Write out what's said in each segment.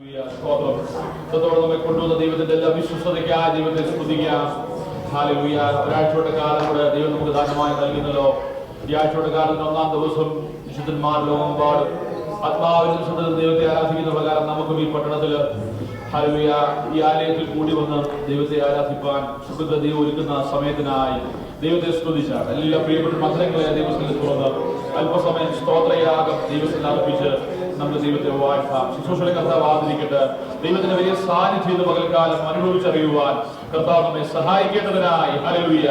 നമ്മെ കൊണ്ടുവന്ന ദൈവത്തിന്റെ എല്ലാ വിശ്വസതയ്ക്കായ ദൈവത്തെ സ്തുതിക്കാം. ഹല്ലേലൂയ. ഒരാഴ്ചയുടെ കാലം കൂടെ ദൈവം നമുക്ക് ദാനമായി നൽകുന്നല്ലോ. ഈ ആഴ്ചയുടെ കാലത്തിന് 1-ാം ദിവസം വിശുദ്ധന്മാർ ലോകമെമ്പാടും ആത്മാവിനും ശുദ്ധത്തിൽ ദൈവത്തെ ആരാധിക്കുന്ന പ്രകാരം നമുക്കും ഈ പട്ടണത്തില് ഹല്ലേലൂയ ഈ ആലയത്തിൽ കൂടി വന്ന് ദൈവത്തെ ആരാധിപ്പാൻ ശുദ്ധ ദൈവം ഒരുക്കുന്ന സമയത്തിനായി ദൈവത്തെ സ്തുതിച്ചാണ്. എല്ലാ പ്രിയപ്പെട്ട മക്കളെ ദൈവത്തിൽ തുറന്ന് അല്പസമയം സ്തോത്രയാഗം ദൈവത്തിൽ അർപ്പിച്ച് നമുക്ക് ദൈവത്തെ വാഴ്ത്താം. ശുശ്രൂഷയുടെ കർത്താവ് ആദരിക്കട്ടെ. ദൈവത്തിന്റെ വലിയ സാന്നിധ്യം പകൽക്കാലം അനുഭവിച്ചറിയുവാൻ കർത്താവ് നമ്മെ സഹായിക്കേണ്ടതിനായി ഹല്ലേലൂയ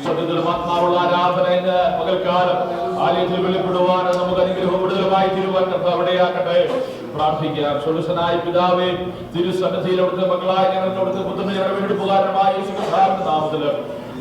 സത്യത്തിൽ ആത്മാവുള്ള ആരാധന ഇന്ന് പകൽക്കാലം ആലയത്തിൽ വെളിപ്പെടുവാൻ നമുക്ക് അനുഗ്രഹപ്പെടുതലുമായി തീരുവാൻ കർത്താവ് ഇടയാക്കട്ടെ. പ്രാർത്ഥിക്കാം. സ്വതന്ത്രനായ പിതാവേ, തിരുസന്നിധിയിൽ അവിടുത്തെ മക്കളായ ഞങ്ങൾക്ക് അവിടുത്തെ പുത്രനെ വീണ്ടെടുപ്പുകാരനുമായ യേശു കർത്താവിന്റെ നാമത്തില്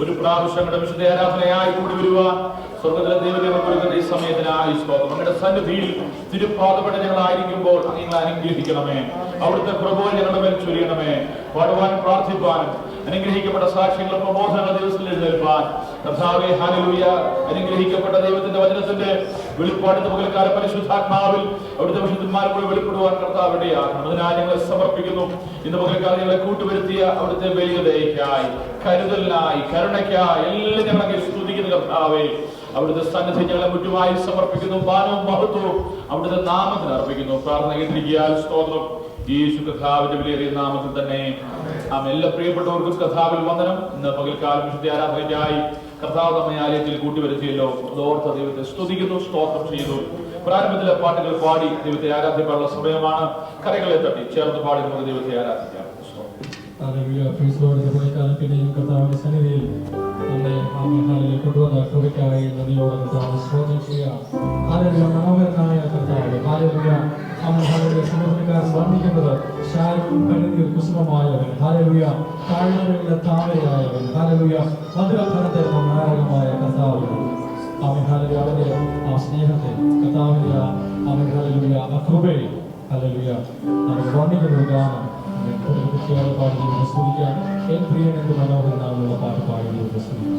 ഒരു പ്രാവശ്യം വിശുദ്ധ ആരാധനയായി കൂടി വരുവാൻ സ്വർഗ്ഗത്തിലെ ദൈവത്തെ ഒരുക്കുന്ന ഈ സമയത്തിനായി സ്തോത്രം. അങ്ങയുടെ സന്നിധിയിൽ തിരുപ്പാദപ്പെട്ട് ഞങ്ങളായിരിക്കുമ്പോൾ നിങ്ങൾ അനുഗ്രഹിക്കണമേ. അവിടുത്തെ പ്രഭുവിനെ ഞങ്ങളുടെ മേൽ ചൊരിയണമേ. പാടുവാനും പ്രാർത്ഥിപ്പാനും അനുഗ്രഹിക്കപ്പെട്ട സാക്ഷ്യങ്ങളും പ്രബോധനങ്ങളുടെ ദിവസത്തിൽ എഴുന്നേൽപ്പാൻ കർത്താവേ ഹല്ലേലൂയ. അനുഗ്രഹിക്കപ്പെട്ട ദൈവത്തിന്റെ വചനത്തിന്റെ വെളിപ്പാടിന്റെ പകൽക്കാല പരിശുദ്ധാത്മാവിൽ അവിടുത്തെ വിശുദ്ധന്മാരെ വെളിപ്പെടുവാൻ കർത്താവ് ഇടയാക്കണം. അതിനായി ഞങ്ങളെ സമർപ്പിക്കുന്നു. ഇന്ന് പകൽക്കാലം ഞങ്ങളെ കൂട്ടുവരുത്തിയ അവിടുത്തെ വലിയ ദയയ്ക്കായി, കരുതലിനായി, കരുണയ്ക്കായി എല്ലാം ഞങ്ങളെ സ്തുതിക്കുന്ന കർത്താവേ. അവിടുത്തെ സന്നിധി ഞങ്ങളെ മുറ്റുമായി സമർപ്പിക്കുന്നു. മാനവും മഹത്വവും അവിടുത്തെ നാമത്തിന് അർപ്പിക്കുന്നു. പ്രാർത്ഥന കേട്ടിരിക്കാൻ സ്തോത്രം. യേശു കർത്താവിന്റെ വിലയേറിയ നാമത്തിൽ തന്നെ എല്ലാ പ്രിയപ്പെട്ടവർക്കും കർത്താവിൽ വന്ദനം. ഇന്ന് പകൽക്കാലം വിശുദ്ധ ആരാധനയ്ക്കായി കർത്താവ് നമ്മെ ആലയത്തിൽ കൂട്ടിവരുത്തിയല്ലോ. അതോർത്ത് ദൈവത്തെ സ്തുതിക്കുന്നു, സ്തോത്രം ചെയ്യുന്നു. പ്രാരംഭത്തിലെ പാട്ടുകൾ പാടി ദൈവത്തെ ആരാധിക്കാനുള്ള സമയമാണ്. കരകളെ തട്ടി ചേർന്ന് പാടി നമുക്ക് ദൈവത്തെ ആരാധിക്കാം. കർത്താവിന്റെ സന്നിധിയിൽ നമ്മെ ഹാലിൽ കൊണ്ടുവന്ന കൃപയ്ക്കായി നദിയോടെ കർത്താവ് സ്തോത്രം ചെയ്യാം. മനോഹരനായ കർത്താവ് ഹാലലുയ. സമൂഹക്കാരൻ വർണ്ണിക്കുന്നത് ശാരീരിക കരുതിയിൽ കുസുമമായവൻ ഹാലലുയ. താഴ്വരയിലെ താമരയായവൻ ഹാലലുയ. മധുരഫലത്തെ നാരകമായ കർത്താവ് അവൻ ഹാലലുയ. അവന്റെ ആ സ്നേഹത്തെ കർത്താവിന്റെ അവൻ ഹാലലുയ ആ കൃപയെ ഹാലലുയ നമുക്ക് വർണ്ണിക്കുന്ന ഗാനം പാടി സ്തുതിക്കാം. എൻ പ്രിയൻ എന്ത് മനോഹരനാകുള്ള പാട്ട് പാടി സ്തുതിക്കാം.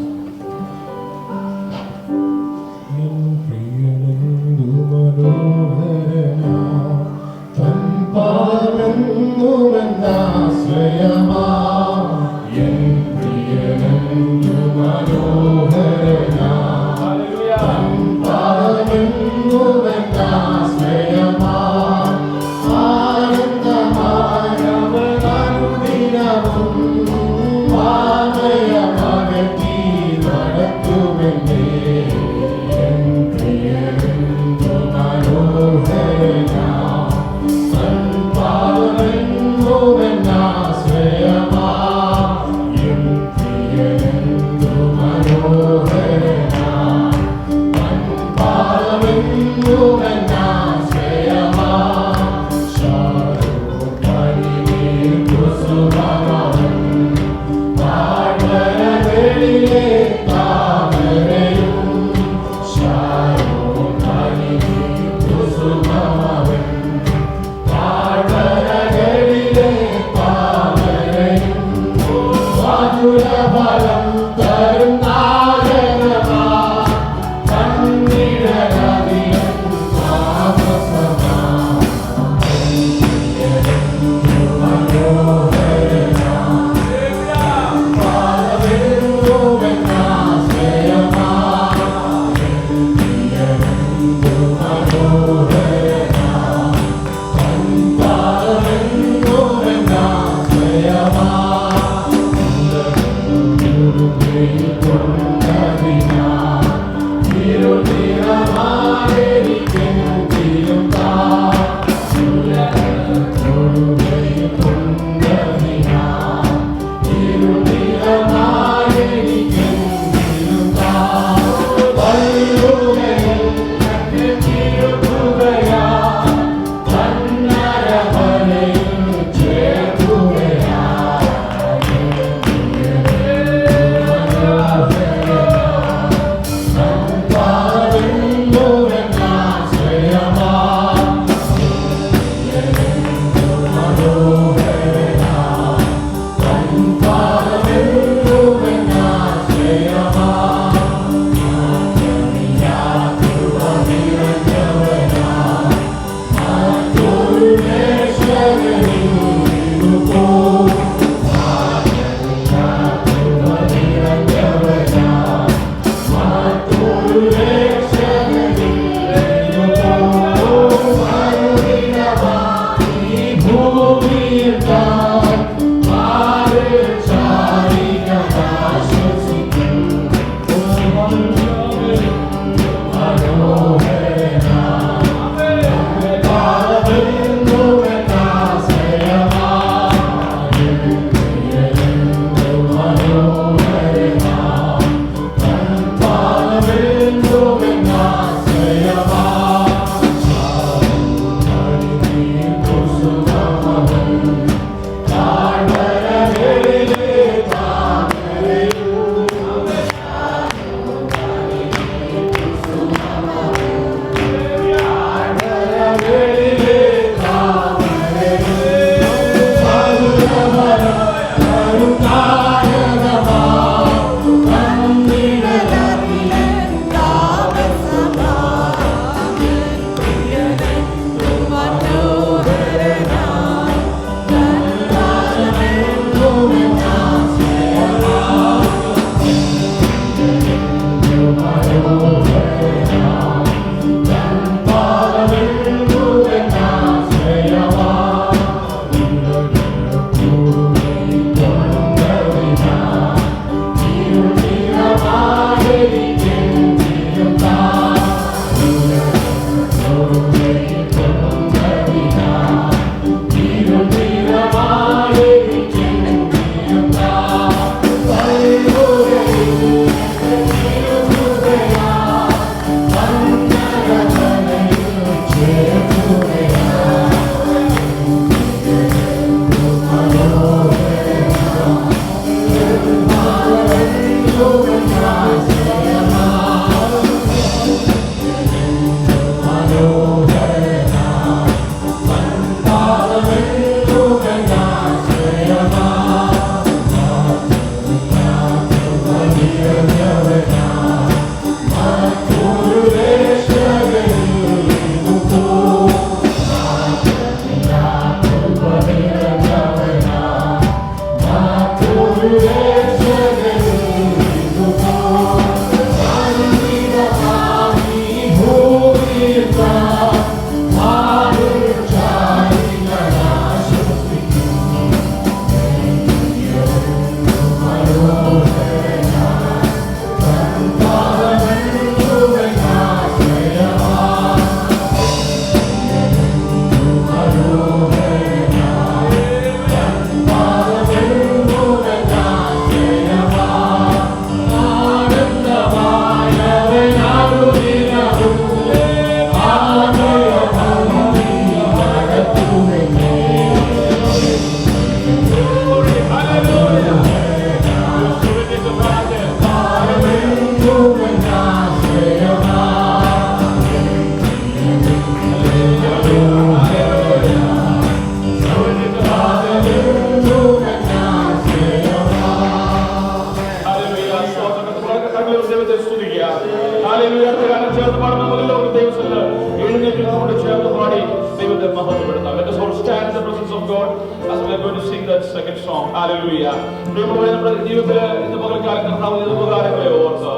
നമ്മുടെ ചേർന്ന് പാടി ദൈവത്തെ മഹത്വപ്പെടുത്താം. Let us all stand in the presence of God as we are going to sing that second song. Hallelujah. പ്രിയമുള്ളവരെ, നമ്മുടെ ജീവിതത്തിൽ ഇന്ന് പകൽക്കാലം കർത്താവ് ചെയ്ത ഉപകാരങ്ങളെ ഓർത്ത്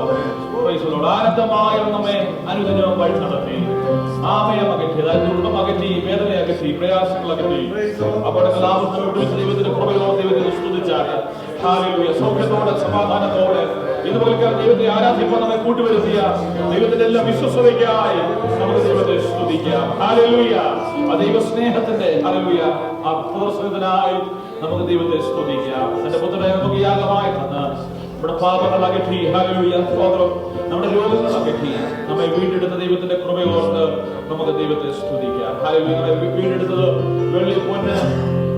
praise the Lord. ആനന്ദമായി നമ്മെ അനുദിനം വഴി നടത്തി, ആമയം അകറ്റി, അതായത് ദുഃഖം അകറ്റി, വേദന അകറ്റി, പ്രയാസങ്ങൾ അകറ്റി, അപ്പോൾ ദൈവത്തിന്റെ കൃപയോടെ ദൈവത്തെ സ്തുതിച്ചാണ്. ഹല്ലേലൂയ. സൗഖ്യത്തോടെ സമാധാനത്തോടെ ഇതുപോലെ ദൈവത്തെ ആരാധിക്കാൻ നമ്മെ കൂട്ടുവരുത്തിയ ദൈവത്തിന്റെ എല്ലാ വിശ്വസ്തതയ്ക്കായി നമുക്ക് ദൈവത്തെ സ്തുതിക്കാം. ഹല്ലേലൂയ. ആ ദൈവ സ്നേഹത്തിന്റെ ഹല്ലേലൂയ ആ പ്രദർശനത്തിനായി നമുക്ക് ദൈവത്തെ സ്തുതിക്കാം. തന്റെ പുത്രനെ നമുക്ക് യാഗമായി തന്ന് നമ്മുടെ പാപങ്ങൾ അകറ്റി, ഹല്ലേലൂയ, സ്തോത്രം, നമ്മുടെ രോഗങ്ങൾ അകറ്റി നമ്മെ വീണ്ടെടുത്ത ദൈവത്തിന്റെ കൃപയോർത്ത് നമുക്ക് ദൈവത്തെ സ്തുതിക്കാം. ഹല്ലേലൂയ. നമ്മെ വീണ്ടെടുത്തത് വെള്ളി, പൊന്ന്,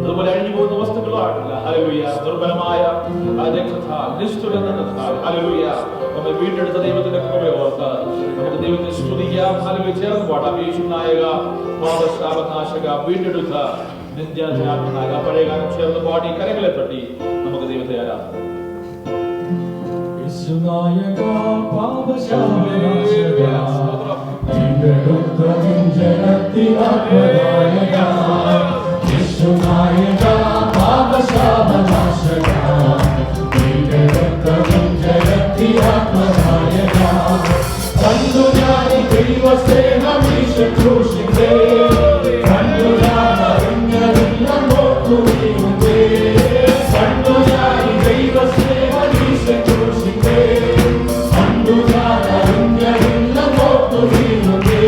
അതുപോലെ അഴിഞ്ഞു പോകുന്ന വസ്തുക്കളായിട്ടില്ല. ഹല്ലേലൂയ. ദുർബലമായ രക്തത്താൽ, നിഷ്ഠുരത്താൽ, ഹല്ലേലൂയ, നമ്മെ വീണ്ടെടുത്ത ദൈവത്തിന്റെ കൃപയോർത്ത് നമുക്ക് ദൈവത്തെ സ്തുതിക്കാം. ഹല്ലേലൂയ. ചേർന്ന് പാടാം. യേശു നായക, പാപശാപനാശക, വീണ്ടെടുത്ത നിത്യാധ്യാത്മനായക, പഴയ ഗാനം ചേർന്ന് പാടി കരങ്ങളെ തട്ടി നമുക്ക് ദൈവത്തെ ആരാധിക്കാം. യേശുനായക, പാപശാപനാശക, വീണ്ടെടുത്ത നിത്യരക്ഷകനായക. യേശുനായക, പാപശാപനാശക, വീണ്ടെടുത്ത നിത്യരക്ഷകനായക. കണ്ടു ഞാൻ ദൈവസ്നേഹമീ ശുശ്രൂഷിക്കേ, കണ്ടു ഞാൻ അറിഞ്ഞതെല്ലാം ഓർത്തു നീങ്ങുന്നേ, കണ്ടു ഞാൻ ദൈവസ്നേഹമീ ശുശ്രൂഷിക്കേ, കണ്ടു ഞാൻ അറിഞ്ഞതെല്ലാം ഓർത്തു നീങ്ങുന്നേ,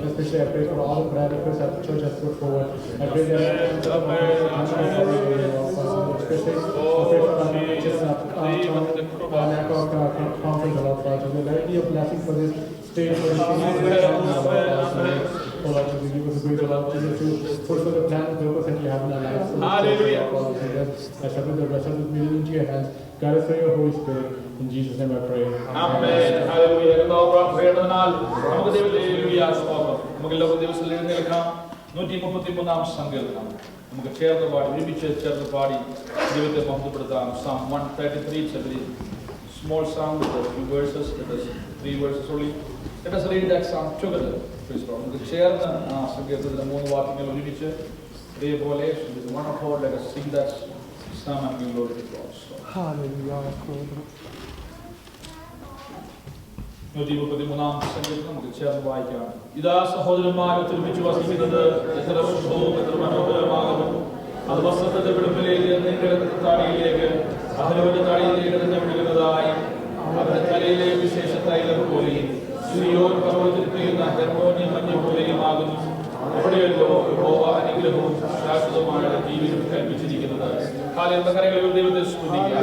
Especially I pray for all the prayer requests that the church has put forward. I pray that especially I pray for the church conference, Lord Father. Let it be a blessing for this state, for this Oh Lord, to give us a great love to fulfill the plan and purpose that you have in our lives. Hallelujah. I submit the rest of this meeting into your hands. Guide us through your Holy Spirit. In Jesus' name I pray. Amen. Hallelujah. Psalm 133, it's a very small psalm with a few verses. Let us 3 verses only. Let us read that psalm together. Praise God. One of all, let us sing that psalm and give glory to God. Hallelujah. 133 സങ്കീർത്തനം നമുക്ക് ചേർന്ന് വായിക്കാം. ഇതാ സഹോദരന്മാർ ഒത്തൊരുമിച്ച് വസിക്കുന്നത് എത്ര ശുഭവും എത്ര മനോഹരമാകുന്നു. അത് വസ്ത്രത്തിന്റെ വെളുപ്പിലേക്ക് നിന്റെ താടിയിലേക്ക് അഹരോന്റെ താടിയിലേക്ക് തന്നെ വിടുന്നതായി അവരുടെ തലയിലെ വിശേഷ തൈലം പോലെയും സിയോൻ പർവ്വതത്തിൽ പെയ്യുന്ന ഹെർമോനിയം മഞ്ഞ് പോലെയുമാകുന്നു. അവിടെയല്ലോ യഹോവ അനുഗ്രഹവും ശാശ്വതമായ ജീവിതം കൽപ്പിച്ചിരിക്കുന്നത്. കരങ്ങളിൽ ദൈവത്തെ സ്തുതിക്കുക.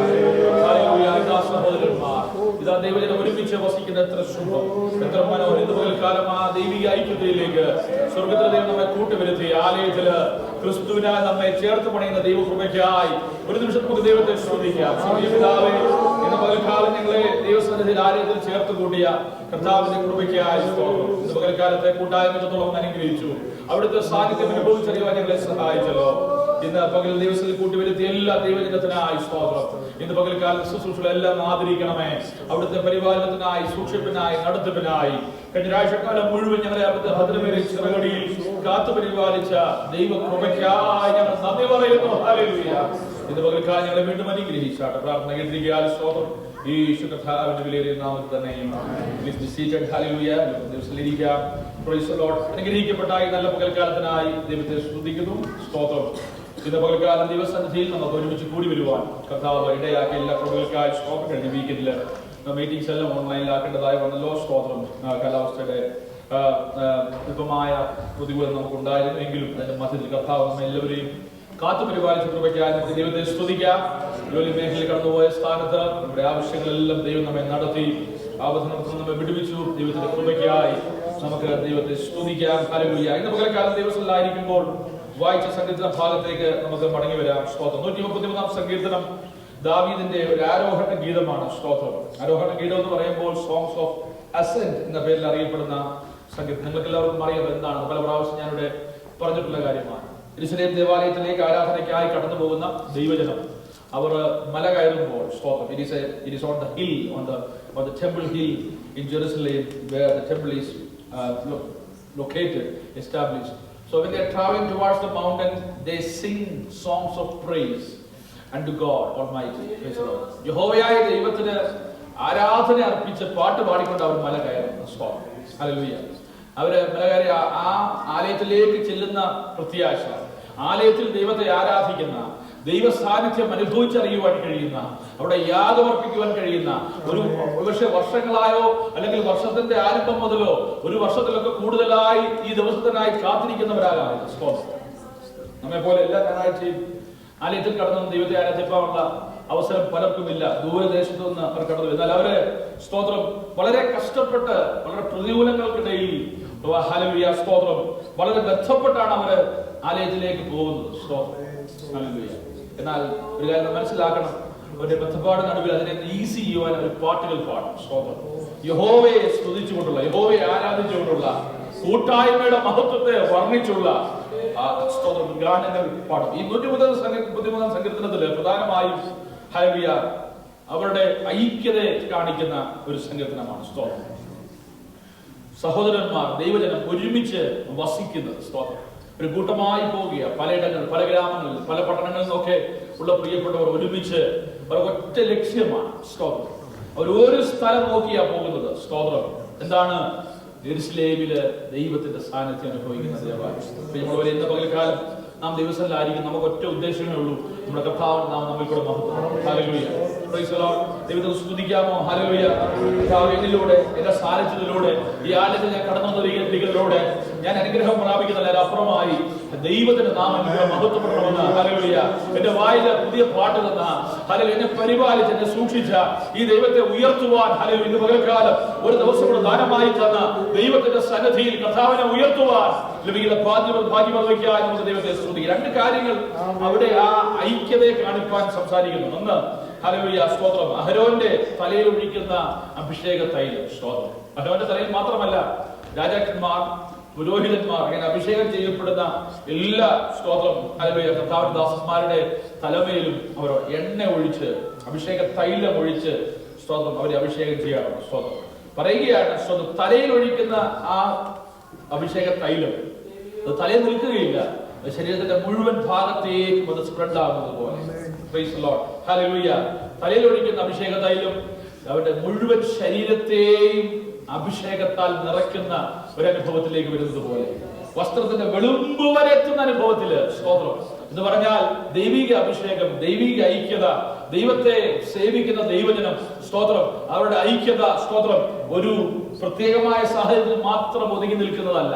സഹോദരന്മാർ, ഇതാ ദൈവജനം ഒരുമിച്ച് വസിക്കുന്ന എത്ര ശുഭം, എത്ര മനോഹരം. പകൽക്കാലം ആ ദൈവിക ഐക്യതയിലേക്ക് സ്വർഗത്തിലെ ദൈവം നമ്മെ കൂട്ടുവരുത്തി ആലയത്തില് ക്രിസ്തുവിനായി നമ്മെ ചേർത്ത് പണിയുന്ന ദൈവകൃപയ്ക്കായി ഒരു നിമിഷം നമുക്ക് ദൈവത്തെ സ്തുതിക്കാം. പിതാവേ, ഇന്ന് പകൽക്കാലം ഞങ്ങളെ ദൈവസന്നിധിയിൽ ആലയത്തിൽ ചേർത്ത് കൂട്ടിയ കർത്താവിന്റെ കൃപയ്ക്കായി ഇന്ന് പകൽക്കാലത്തെ കൂട്ടായ്മത്തോളം അനുഗ്രഹിച്ചു. അവിടുത്തെ സാന്നിധ്യം അനുഭവിച്ചറിയുവാൻ ഞങ്ങളെ സഹായിച്ചല്ലോ. ഇന്ന് പകൽ ദിവസത്തിൽ കൂട്ടിവരുത്തിയ എല്ലാ ദൈവജനത്തിനായി സ്തോത്രം. ഇന്ന് പകൽക്കാലം ശുശ്രൂഷകളെല്ലാം ആദരിക്കണമേ. അവിടുത്തെ പരിപാലനത്തിനായി, സൂക്ഷിപ്പിനായി, നടത്തിപ്പിനായി കഴിഞ്ഞ ആഴ്ചക്കാലം മുഴുവൻ ഞങ്ങളെ അവിടുത്തെ ഭദ്രമേറിയ ചിറകടിയിൽ കാത്തു പരിപാലിച്ച ദൈവകൃപയ്ക്കായി ഞങ്ങൾ നന്ദി പറയുന്നു. ഹല്ലേലൂയ. ഇന്ന് പകൽക്കാലം ഞങ്ങളെ വീണ്ടും അനുഗ്രഹിച്ചാട്ടെ. പ്രാർത്ഥന കേട്ടിരിക്കാൻ സ്തോത്രം. യേശു കർത്താവിന്റെ വിലയേറിയ നാമത്തിൽ തന്നെയും. ഹല്ലേലൂയ. ദിവസത്തിലിരിക്കാം. Praise the lord. അനുഗ്രഹിക്കപ്പെട്ട ഈ നല്ല പകൽക്കാലത്തിനായി ദൈവത്തെ സ്തുതിക്കുന്നു. സ്തോത്രം. ഇന്ന് പകൽക്കാലം ദിവസസന്നിധിയിൽ നമുക്ക് ഒരുമിച്ച് കൂടി വരുവാൻ കർത്താവ് ഇടയാക്കിയ എല്ലാ കൃപകൾക്കായി സ്തോത്രം. കഴിഞ്ഞ വീക്കെൻഡില് മീറ്റിംഗ്സ് എല്ലാം ഓൺലൈനിലാക്കേണ്ടതായി വന്നല്ലോ. സ്തോത്രം. കാലാവസ്ഥയുടെ അല്പമായ പ്രതികൂലം നമുക്കുണ്ടായിരുന്നു. എങ്കിലും അതിന്റെ മധ്യത്തിൽ കർത്താവ് നമ്മെ എല്ലാവരെയും കാത്തു പരിപാലിച്ച കൃപയ്ക്കായി നമുക്ക് ദൈവത്തെ സ്തുതിക്കാം. ജോലി മേഖലയിൽ കടന്നുപോയ സ്ഥാനത്ത് നമ്മുടെ ആവശ്യങ്ങളെല്ലാം ദൈവം നമ്മെ നടത്തി ആപത്തിനടുത്ത് നമ്മെ വിടുവിച്ചു. ദൈവത്തിന്റെ കൃപയ്ക്കായി നമുക്ക് ദൈവത്തെ സ്തുതിക്കാം. ഹല്ലേലൂയ. ഇന്ന് പകൽക്കാലം ദിവസത്തിലായിരിക്കുമ്പോൾ വായിച്ച സങ്കീർത്തന ഭാഗത്തേക്ക് നമുക്ക് മടങ്ങി വരാം. സ്തോത്രം. 133 സങ്കീർത്തനം ദാവീദിന്റെ ഒരു ആരോഹണ ഗീതമാണ്. സ്തോത്രം. ആരോഹണ ഗീതം എന്ന് പറയുമ്പോൾ സോങ്സ് ഓഫ് അസെന്റ് എന്ന പേരിൽ അറിയപ്പെടുന്ന സങ്കീർത്തനം. നിങ്ങൾക്ക് എല്ലാവർക്കും അറിയാം എന്താണ്. പല പ്രാവശ്യം ഞാനിവിടെ പറഞ്ഞിട്ടുള്ള കാര്യമാണ്. യെരൂശലേം ദേവാലയത്തിലേക്ക് ആരാധനയ്ക്കായി കടന്നു പോകുന്ന ദൈവജനം അവർ മല കയറുമ്പോൾ സ്തോത്രം. It is on the hill, on the temple hill in Jerusalem where the temple is located, established. So when they are traveling towards the mountain, they sing songs of praise unto God Almighty. Praise the Lord. യഹോവയായ ദൈവത്തിന് ആരാധന അർപ്പിച്ച് പാട്ട് പാടിക്കൊണ്ട് അവർ മല കയറുന്നു. സ്തോത്രം. Hallelujah. അവര് മല കയറി ആ ആലയത്തിലേക്ക് ചെല്ലുന്ന പ്രത്യാശ, ആലയത്തിൽ ദൈവത്തെ ആരാധിക്കുന്ന, ദൈവ സാന്നിധ്യം അനുഭവിച്ചറിയുവാൻ കഴിയുന്ന, അവിടെ യാഗമർപ്പിക്കുവാൻ കഴിയുന്ന ഒരുപക്ഷെ വർഷങ്ങളായോ അല്ലെങ്കിൽ വർഷത്തിന്റെ ആരംഭം മുതലോ ഒരു വർഷത്തിലൊക്കെ കൂടുതലായി ഈ ദിവസത്തിനായി കാത്തിരിക്കുന്നവരാകാം. നമ്മെ പോലെ എല്ലാ ഞായറാഴ്ചയും ആലയത്തിൽ കടന്നു ദൈവത്തെ ആരാധിക്കാനുള്ള അവസരം പലർക്കുമില്ല. ദൂരദേശത്തു നിന്ന് അവർ കടന്നു. എന്നാൽ അവര് സ്തോത്രം വളരെ കഷ്ടപ്പെട്ട് വളരെ പ്രതികൂലങ്ങൾക്കിടയിൽ ഹല്ലേലൂയ സ്തോത്രം വളരെ ബന്ധപ്പെട്ടാണ് അവര് ആലയത്തിലേക്ക് പോകുന്നത്. സ്തോത്രം. ഹല്ലേലൂയ. എന്നാൽ ഒരു കാര്യം മനസ്സിലാക്കണം, അവരുടെ ബന്ധപ്പാട് നടുവിൽ അതിനെ ഈസി ചെയ്യുവാൻ അവർ പാട്ടുകൾ പാടും. സ്തോത്രം. യഹോവയെ സ്തുതിച്ചുകൊണ്ടുള്ള, യഹോവയെ ആരാധിച്ചുകൊണ്ടുള്ള, കൂട്ടായ്മയുടെ മഹത്വത്തെ വർണ്ണിച്ചുള്ള സ്തോത്രം ഗാനങ്ങൾ പാടും. ഈ 133 സങ്കീർത്തനത്തില് പ്രധാനമായും ഹല്ലേലൂയ അവരുടെ ഐക്യതയെ കാണിക്കുന്ന ഒരു സങ്കീർത്തനമാണ്. സ്തോത്രം. സഹോദരന്മാർ, ദൈവജനം ഒരുമിച്ച് വസിക്കുന്നത്. സ്തോത്രം. ഒരു കൂട്ടമായി പോവുക. പലയിടങ്ങളിൽ, പല ഗ്രാമങ്ങളിൽ, പല പട്ടണങ്ങളിൽ നിന്നൊക്കെ ഉള്ള പ്രിയപ്പെട്ടവർ ഒരുമിച്ച് ഒറ്റ ലക്ഷ്യമാണ്. സ്തോത്രം. അവർ ഒരു സ്ഥലം നോക്കിയാ പോകുന്നത്. സ്തോത്രം. എന്താണ്? യെരൂശലേമില് ദൈവത്തിന്റെ സാന്നിധ്യം അനുഭവിക്കുന്ന ദേവാലയം. ഇന്ന് പകൽക്കാലം നാം ദിവസത്തിലായിരിക്കും. നമുക്ക് ഒറ്റ ഉദ്ദേശമേ ഉള്ളൂ, നമ്മുടെ കർത്താവിന് നാം നമ്മിൽ കൂടെ മഹത്വം. ഹല്ലേലൂയ. Praise the Lord. ദൈവത്തെ സ്തുതിക്കാമോ? ഹല്ലേലൂയ. കർത്താവിലൂടെ, എന്റെ സാന്നിധ്യത്തിലൂടെ, ഈ ആലയത്തിൽ ഞാൻ കടന്നു വന്നിരിക്കുന്നതിലൂടെ ഞാൻ അനുഗ്രഹം പ്രാപിക്കുന്നതിന് അപ്പുറമായി ദൈവത്തിന്റെ നാമം മഹത്വപ്പെടണമെന്ന് ഹല്ലേലൂയ. എന്റെ വായില് പുതിയ പാട്ട് തന്ന ഹല്ലേലൂയ, എന്നെ പരിപാലിച്ച് എന്നെ സൂക്ഷിച്ച ഈ ദൈവത്തെ ഉയർത്തുവാൻ ഹല്ലേലൂയ ഇന്ന് പകൽക്കാലം ഒരു ദിവസം കൂടെ ദാനമായി തന്ന ദൈവത്തിന്റെ സന്നിധിയിൽ കർത്താവിനെ ഉയർത്തുവാൻ ലഭിക്കുന്ന ഭാഗ്യമതയ്ക്കായി നമുക്ക് ദൈവത്തെ സ്തുതിക്കും. രണ്ട് കാര്യങ്ങൾ അവിടെ ആ ഐക്യതയെ കാണിപ്പാൻ സംസാരിക്കുന്നു. ഒന്ന് ഹല്ലേലൂയ സ്തോത്രം. അഹരോന്റെ തലയിൽ ഒഴിക്കുന്ന അഭിഷേക തൈലം. സ്തോത്രം. അഹരോന്റെ തലയിൽ മാത്രമല്ല, രാജാക്കന്മാർ, പുരോഹിതന്മാർ, അങ്ങനെ അഭിഷേകം ചെയ്യപ്പെടുന്ന എല്ലാ സ്തോത്രം ഹല്ലേലൂയ കർത്താവിന്റെ ദാസന്മാരുടെ തലമേലും അവർ എണ്ണ ഒഴിച്ച്, അഭിഷേക തൈലം ഒഴിച്ച് സ്തോത്രം അവരെ അഭിഷേകം ചെയ്യാറുണ്ട്. സ്തോത്രം. പറയുകയാണ്, സ്തോത്രം, തലയിൽ ഒഴിക്കുന്ന ആ അഭിഷേക തൈലം അത് തലയിൽ നിൽക്കുകയില്ല, ശരീരത്തിന്റെ മുഴുവൻ ഭാഗത്തേക്കും അത് സ്പ്രെഡ് ആകുന്നത് പോലെ. Price the Lord. ഹല്ലേലൂയ. തലയിൽ ഒഴിക്കുന്ന അഭിഷേക തൈലം അവരുടെ മുഴുവൻ ശരീരത്തെയും അഭിഷേകത്താൽ നിറയ്ക്കുന്ന ഒരു അനുഭവത്തിലേക്ക് വരുന്നത് പോലെ, വസ്ത്രത്തിന്റെ വെളുമ്പ് വരെ എത്തുന്ന അനുഭവത്തില് സ്തോത്രം എന്ന് പറഞ്ഞാൽ ദൈവിക അഭിഷേകം, ദൈവിക ഐക്യത, ദൈവത്തെ സേവിക്കുന്ന ദൈവജനം സ്തോത്രം, അവരുടെ ഐക്യത സ്തോത്രം ഒരു പ്രത്യേകമായ സാഹചര്യത്തിൽ മാത്രം ഒതുങ്ങി നിൽക്കുന്നതല്ല.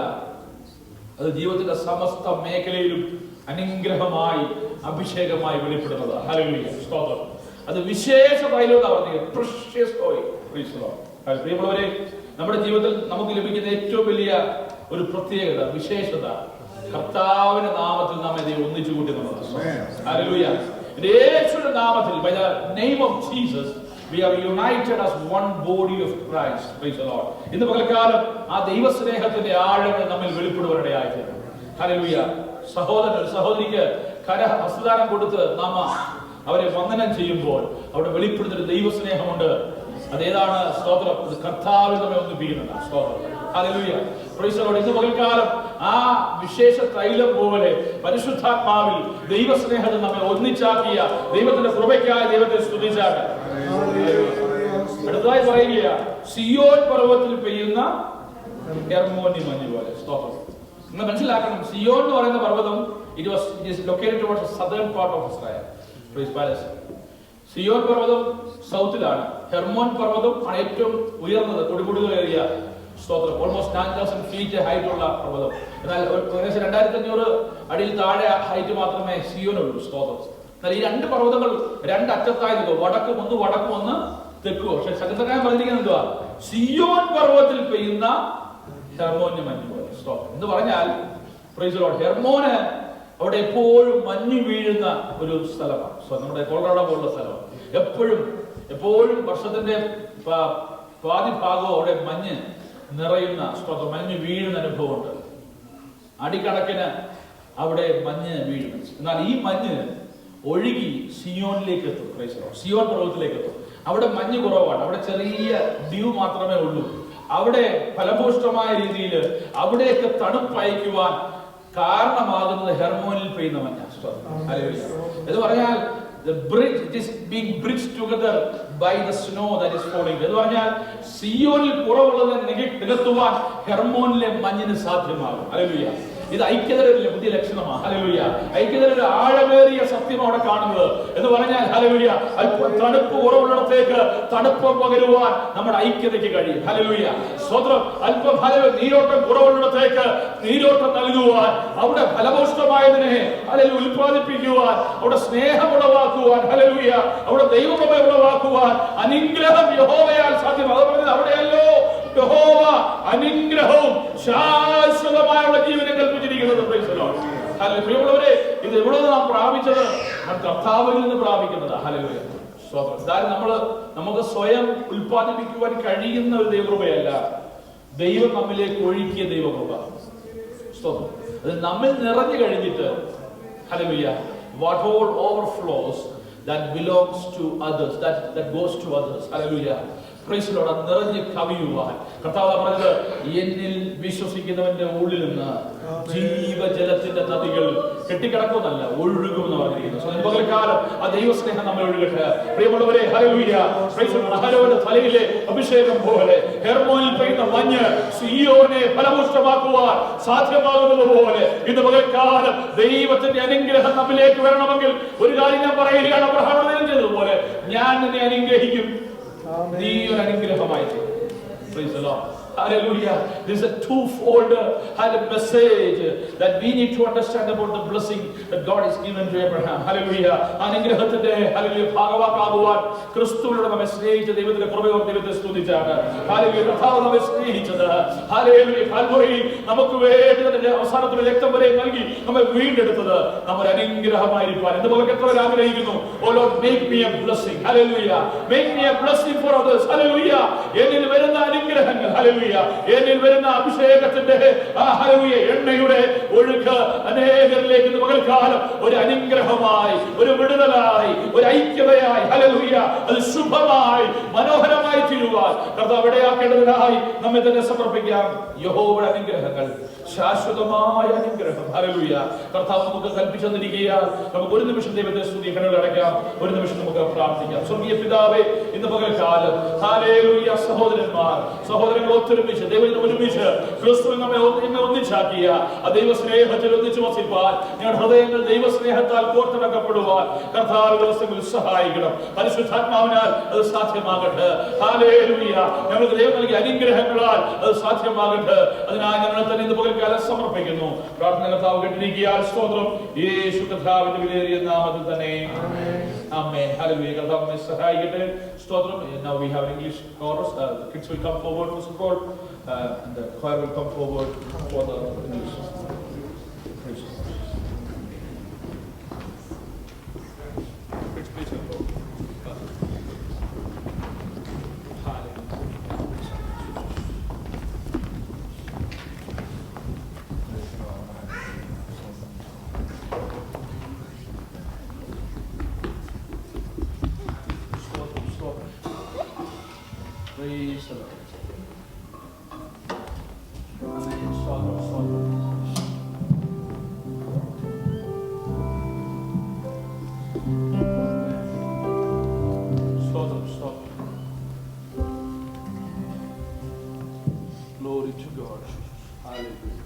അത് ജീവിതത്തിന്റെ സമസ്ത മേഖലയിലും അനുഗ്രഹമായി അഭിഷേകമായി വെളിപ്പെടുന്നത്. ഹല്ലേലൂയ സ്തോത്രം. അത് വിശേഷ തൈലമെന്ന് പറഞ്ഞത് precious oil. Praise the Lord. പ്രിയമുള്ളവരെ, നമ്മുടെ ജീവിതത്തിൽ നമുക്ക് ലഭിക്കുന്ന ഏറ്റവും വലിയ ഒരു പ്രത്യേകത, വിശേഷത, കർത്താവിന്റെ നാമത്തിൽ നാം ഇത് ഒന്നിച്ചു കൂട്ടി എന്നുള്ളതാണ്. ഹല്ലേലൂയ. യേശുവിന്റെ നാമത്തിൽ, by the name of Jesus, we are united as one body of Christ. Praise the Lord. ഇന്ന് പകൽക്കാലം ആ ദൈവസ്നേഹത്തിന്റെ ആഴങ്ങൾ നമ്മിൽ വെളിപ്പെടുവാനിടയായിത്തീരും. ഹല്ലേലൂയ. സഹോദരൻ സഹോദരിക്ക് ഹസ്തദാനം കൊടുത്ത് നാം അവരെ വന്ദനം ചെയ്യുമ്പോൾ അവിടെ വെളിപ്പെടുന്നൊരു ദൈവസ്നേഹമുണ്ട്. അതേതാണ്? സ്തോത്രം. കർത്താവിൽ നമ്മെ ഒന്നിപ്പിക്കുന്നുണ്ട്. സ്തോത്രം. ഹല്ലേലൂയ. Praise the Lord. ഇന്ന് പകൽക്കാലം ആ വിശേഷ തൈലം പോലെ പരിശുദ്ധാത്മാവിൽ ദൈവസ്നേഹത്തിൽ നമ്മെ ഒന്നിച്ചാക്കിയ ദൈവത്തിന്റെ കൃപയ്ക്കായി ദൈവത്തെ സ്തുതിച്ചാണ്. അടുത്തതായി പറയുക, സിയോൻ പർവ്വതത്തിൽ പെയ്യുന്ന ഹെർമോനി മഞ്ഞ് പോലെ. സ്തോത്രം. നിങ്ങൾ മനസ്സിലാക്കണം, സിയോൻ എന്ന് പറയുന്ന പർവ്വതം it is located towards the southern part of Israel. Praise Palestine. Zion പർവ്വതം സൗത്തിലാണ്. ഹെർമോൻ പർവ്വതം ആണ് ഏറ്റവും ഉയർന്നത്, കൊടുമുടികളേറിയ സ്തോത്രം. ഓൾമോസ്റ്റ് 9,000 feet ഹൈറ്റ് ഉള്ള പർവ്വതം. എന്നാൽ ഏകദേശം 2,500 അടിയിൽ താഴെ ഹൈറ്റ് മാത്രമേ സിയോനുള്ളൂ. സ്തോത്രം. എന്നാൽ ഈ രണ്ട് പർവ്വതങ്ങൾ രണ്ടറ്റത്തായി നിൽക്കും, വടക്കും ഒന്ന് തെക്കും. പക്ഷെ ചരിത്രകാരൻ പറഞ്ഞിരിക്കുന്നത് എന്തുവാ? സിയോൻ പർവ്വതത്തിൽ പെയ്യുന്ന ഹെർമോന് മഞ്ഞ് പോലെ. സ്തോത്രം. എന്ന് പറഞ്ഞാൽ പ്രൈസ് ദി ലോർഡ്, ഹെർമോന് അവിടെ എപ്പോഴും മഞ്ഞ് വീഴുന്ന ഒരു സ്ഥലമാണ്. നമ്മുടെ കൊളറാഡോ പോലുള്ള സ്ഥലമാണ്. എപ്പോഴും വർഷത്തിന്റെ പാതി ഭാഗവും അവിടെ മഞ്ഞ് നിറയുന്ന സ്തോത്രം, മഞ്ഞ് വീഴുന്ന അനുഭവമുണ്ട്. അടിക്കണക്കിന് അവിടെ മഞ്ഞ് വീഴും. എന്നാൽ ഈ മഞ്ഞ് ഒഴുകി സിയോനിലേക്ക് എത്തും. സിയോൻ പർവ്വതത്തിലേക്ക് എത്തും. അവിടെ മഞ്ഞ് കുറവാണ്, അവിടെ ചെറിയ ഡ്യൂ മാത്രമേ ഉള്ളൂ. അവിടെ ഫലഭൂഷ്ടമായ രീതിയിൽ അവിടേക്ക് തണുപ്പയക്കുവാൻ കാരണമാകുന്നത് ഹെർമോനിൽ പെയ്യുന്ന മഞ്ഞ. എന്ന് പറഞ്ഞാൽ the bridge, it is being bridged together by the snow that is falling. എന്ന് പറഞ്ഞാൽ സിയോനിൽ കുറവുള്ളത് നികത്തുവാൻ ഹെർമോനിലെ മഞ്ഞിന് സാധ്യമാകും. ഹല്ലേലൂയ. ഇത് ഐക്യതയുടെ പുതിയ ലക്ഷണമാണ്. ഹല്ലേലൂയ. ഐക്യതയുടെ ആഴമേറിയ സത്യം അവിടെ കാണുന്നത് എന്ന് പറഞ്ഞാൽ ഹല്ലേലൂയ, അല്പം തണുപ്പ് കുറവുള്ളിടത്തേക്ക് തണുപ്പ് പകരുവാൻ നമ്മുടെ ഐക്യതയ്ക്ക് കഴിയും. ഹല്ലേലൂയ. സ്വതന്ത്രം. അല്പം നീരോട്ടം കുറവുള്ളിടത്തേക്ക് നീരോട്ടം നൽകുവാൻ, അവിടെ ഫലഭൂഷ്ടമായതിനെ ഹല്ലേലൂയ ഉൽപ്പാദിപ്പിക്കുവാൻ, അവിടെ സ്നേഹം ഉളവാക്കുവാൻ, ഹല്ലേലൂയ, അവിടെ ദൈവകൃപ ഉളവാക്കുവാൻ അനുഗ്രഹം യഹോവയാൽ സാധ്യമാണ്. അത് പറഞ്ഞത് അവിടെയല്ലോ യഹോവ അനുഗ്രഹവും ശാശ്വതമായുള്ള ജീവനെ കൽപ്പിച്ചിരിക്കുന്നത്. Praise the Lord. ഹല്ലേലൂയ. പ്രിയമുള്ളവരെ, ഇത് എവിടെ നാം പ്രാപിച്ചത്? നാം കർത്താവിൽ നിന്ന് പ്രാപിക്കുന്നത്. ഹല്ലേലൂയ. സ്തോത്രം. അതായത് നമുക്ക് സ്വയം ഉൽപ്പാദിപ്പിക്കുവാൻ കഴിയുന്ന ഒരു ദൈവകൃപയല്ല, ദൈവം നമ്മിലേക്ക് ഒഴുക്കിയ ദൈവകൃപ. സ്തോത്രം. അത് നമ്മിൽ നിറഞ്ഞു കഴിഞ്ഞിട്ട് hallelujah, what all overflows that belongs to others, that goes to others. Hallelujah. Praise the Lord. അത് നിറഞ്ഞ് കവിയുവാൻ കർത്താവ് പറഞ്ഞത്, എന്നിൽ വിശ്വസിക്കുന്നവന്റെ ഉള്ളിൽ നിന്ന് ജീവജലത്തിന്റെ നദികൾ കെട്ടിക്കിടക്കുന്നല്ല ഒഴുകുമെന്ന് പറഞ്ഞിരിക്കുന്നു. പകൽക്കാലം ആ ദൈവസ്നേഹം നമ്മൾ ഒഴുകട്ടെ. പ്രിയമുള്ളവരെ, ഹല്ലേലൂയ. Praise the Lord. അഹരോന്റെ തലയിലെ അഭിഷേകം പോലെ ഹെർമോനിൽ പെയ്യുന്ന മഞ്ഞ് സിയോനെ ഫലഭൂഷ്ടമാക്കുവാൻ സാധ്യമാകുന്നത് പോലെ ഇന്ന് പകൽക്കാലം ദൈവത്തിന്റെ അനുഗ്രഹം നമ്മിലേക്ക് വരണമെങ്കിൽ ഒരു കാര്യം ഞാൻ പറയുകയാണ്. അബ്രഹാം ചെയ്തതുപോലെ ഞാൻ നിന്നെ അനുഗ്രഹിക്കും, നീ ഒരു അനുഗ്രഹമായി. Praise the Lord. Hallelujah. This is a twofold message that we need to understand about the blessing that God has given to Abraham. Hallelujah. അനുഗ്രഹത്തിന്റെ ഹല്ലേലൂയ ഭാഗവാക്കാകുവാൻ ക്രിസ്തുവിലൂടെ നമ്മെ സ്നേഹിച്ച ദൈവത്തിന്റെ കൃപയോർ ദൈവത്തെ സ്തുതിച്ചാണ്. ഹല്ലേലൂയ. കർത്താവ് നമ്മെ സ്നേഹിച്ചത് ഹല്ലേലൂയ കാൽവരിയിൽ നമുക്ക് വേണ്ടി തന്റെ അവസാനത്തിന്റെ രക്തം വരെ നൽകി നമ്മെ വീണ്ടെടുത്തത് നമ്മുടെ അനുഗ്രഹമായിരിക്കാൻ എന്ന് നമുക്ക് എത്ര ആഗ്രഹിക്കുന്നു. Oh Lord, make me a blessing. Hallelujah. Make me a blessing for others. Hallelujah. എന്നിൽ വരുന്ന അനുഗ്രഹങ്ങൾ, ഹല്ലേലൂയ, എന്നിൽ വരുന്ന അഭിഷേകത്തിന്റെ ഹല്ലേലൂയ എണ്ണയുടെ ഒഴുക്ക് അനേകരിലേക്ക് ഇന്ന് പകൽക്കാലം ഒരു അനുഗ്രഹമായി, ഒരു വിടുതലായി, ഒരു ഐക്യതയായി, ഹല്ലേലൂയ, അത് ശുഭമായി മനോഹരമായി തീരുവാൻ കർത്താവ് ഇടയാക്കേണ്ടതിനായി നമ്മെ തന്നെ സമർപ്പിക്കാം. യഹോവയുടെ അനുഗ്രഹങ്ങൾ, ശാശ്വതമായ അനുഗ്രഹം, ഹല്ലേലൂയ, കർത്താവ് നമുക്ക് കൽപ്പിച്ചു തന്നിരിക്കുകയാൽ നമുക്ക് ഒരു നിമിഷം ദൈവത്തെ സ്തുതിക്കാൻ അടയ്ക്കാം. ഒരു നിമിഷം നമുക്ക് പ്രാർത്ഥിക്കാം. സ്വർഗീയ പിതാവേ, ഇന്ന് പകൽക്കാലം ഹല്ലേലൂയ, സഹോദരന്മാർ ഞങ്ങൾ ഒത്തൊരുമിച്ച് ദൈവം ഒരുമിച്ച് ക്രിസ്തുവിൽ നമ്മെ ഒന്നിച്ചാക്കിയ ആ ദൈവസ്നേഹത്തിൽ ഒന്നിച്ചു വസിപ്പാൻ ഞങ്ങളുടെ ഹൃദയങ്ങൾ ദൈവസ്നേഹത്താൽ കോർത്തിണക്കപ്പെടുവാൻ കർത്താവ് ദിവസങ്ങളിൽ സഹായിക്കണം. പരിശുദ്ധാത്മാവിനാൽ അത് സാധ്യമാകട്ടെ. ഹല്ലേലൂയ. ഞങ്ങൾക്ക് ദൈവം നൽകിയ അനുഗ്രഹങ്ങളാൽ അത് സാധ്യമാകട്ടെ. അതിനായി ഞങ്ങളെ തന്നെ ഇന്ന് പകൽക്കാലം സമർപ്പിക്കുന്നു. പ്രാർത്ഥന കർത്താവ് കേട്ടിരിക്കുകയാൽ സ്തോത്രം. യേശു കർത്താവിന്റെ വിലയേറിയ നാമത്തിൽ തന്നെ ആമേൻ. ഹല്ലേലൂയ. കർത്താവ് നമ്മെ സഹായിക്കട്ടെ. സ്തോത്രം. Now we have an English chorus. The kids will come forward to support and the choir will come forward for the English. Praise the Lord. Kids, please come forward. Praise the Lord. Amen. Stotram, stotram. Stotram, stotram. Glory to God. Hallelujah.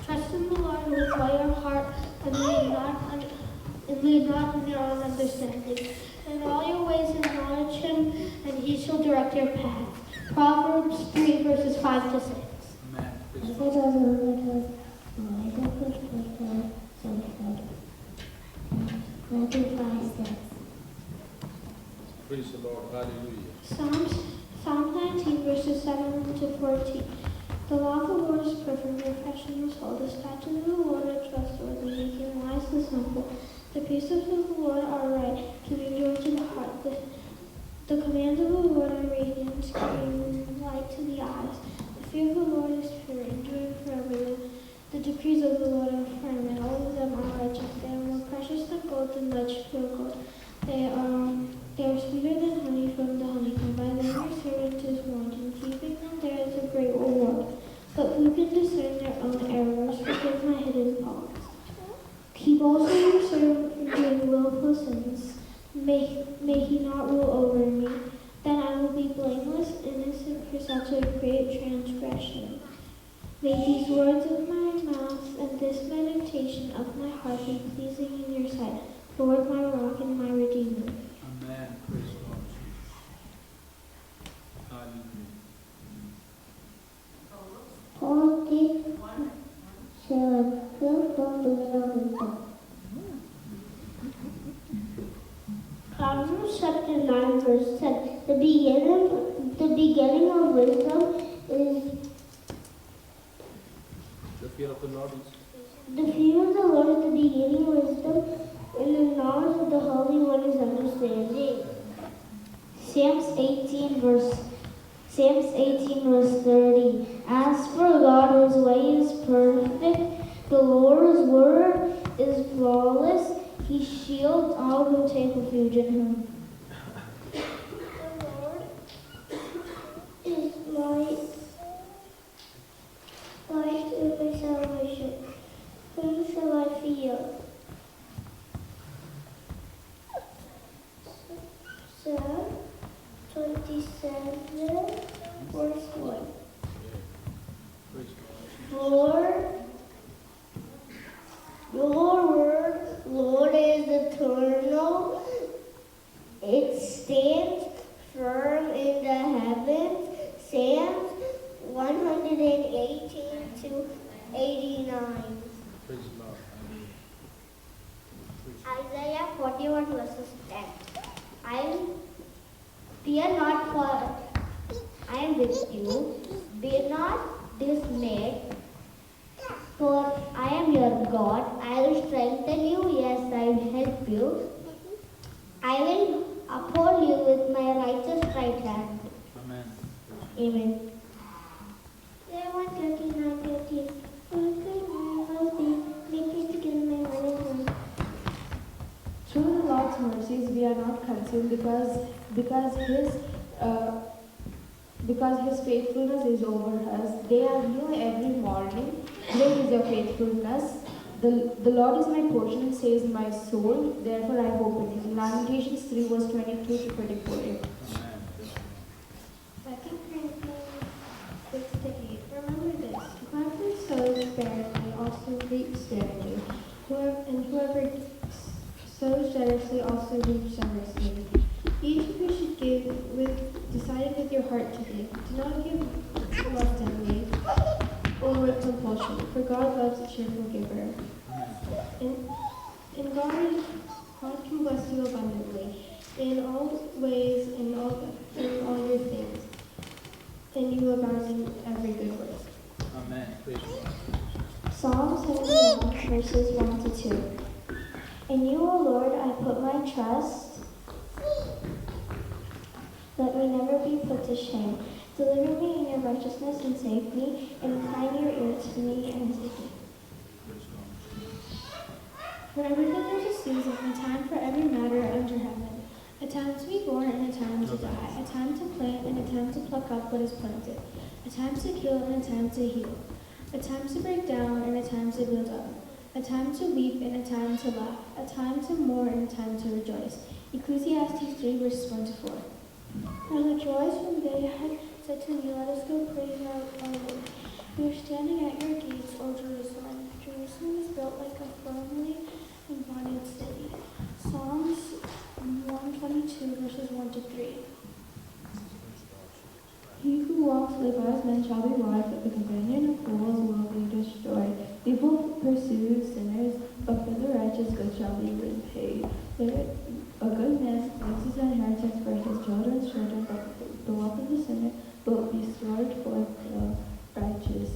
Trust in the Lord with all your heart and lean not on your own understanding. In all your ways acknowledge him, and he shall direct your path. Proverbs 3, verses 5 to 6. Praise the Lord. Hallelujah. Psalm 19, verses 7 to 14. The law of the Lord is perfect, refreshing the soul. The statutes of the Lord are trustworthy, making wise the simple. The precepts of the Lord are right, giving joy to the heart. The commands of the Lord are radiant, giving light to the eyes. The fear of the Lord is pure, enduring forever. The decrees of the Lord are firm, and all of them are righteous. They are more precious than gold, than much pure gold. They are May he not rule over me. Then I will be blameless, innocent for such a great transgression. May these words of my mouth and this meditation of my heart be pleasing in your sight, Lord, my rock and my redeemer. Amen. Praise God. Hallelujah. Proverbs chapter 9 verse 10. The beginning of wisdom is The fear of the Lord is. the fear of the Lord is the beginning of wisdom, and the knowledge of the Holy One is understanding. Psalms 18 verse 30. As for God, his way is perfect. The Lord's word is flawless. He shields all who take refuge in him. The Lord is light in my salvation. Whom shall I fear? Psalm 27, verse 1. Praise God. Lord, your word, Lord, is eternal. It stands firm in the heavens. Psalms 118 to 89. Praise the Lord. Isaiah 41 verses 10. Fear not, for I am with you. Be not dismayed, for I am your God. I will strengthen you. Yes, I will help you. I will uphold you with my righteous right hand. Amen. Amen. There 139:13. Through the Lord's mercies we are not consumed because his faithfulness is over us. They are new every morning. Great is your faithfulness. The Lord is my portion, says my soul. Therefore I hope in him. Lamentations 3 verse 22 to 24. Amen. 2 Corinthians 6-8. Remember this: whoever sows sparingly also reaps sparingly, and whoever sows generously also reaps generously. Each of you should give decided with your heart to give. Do not give reluctantly or with compulsion, for God loves a cheerful giver. And God can bless you abundantly in all ways, in all your things, and you abound in every good work. Amen. Praise God. Psalm 71 verses 1 to 2. In you, O Lord, I put my trust. Let me never be put to shame. Deliver me in your righteousness and save me, and incline your ear to me and save me. Praise God. For everything there's a season, a time for every matter under heaven. A time to be born and a time to die. A time to plant and a time to pluck up what is planted. A time to kill and a time to heal. A time to break down and a time to build up. A time to weep and a time to laugh. A time to mourn and a time to rejoice. Ecclesiastes 3 verses 1 to 4. I rejoiced when they had said to me, let us go praise our Lord. We are standing at your gates, O Jerusalem. Jerusalem is built like a firmly embodied city. Psalms 122 verses 1 to 3. He who walks with wise men shall be wise, but the companion of fools will be destroyed. People pursue sinners, but for the righteous good shall be repaid. A good man makes his inheritance for his children's children, but the wealth of the sinner will be stored for the righteous.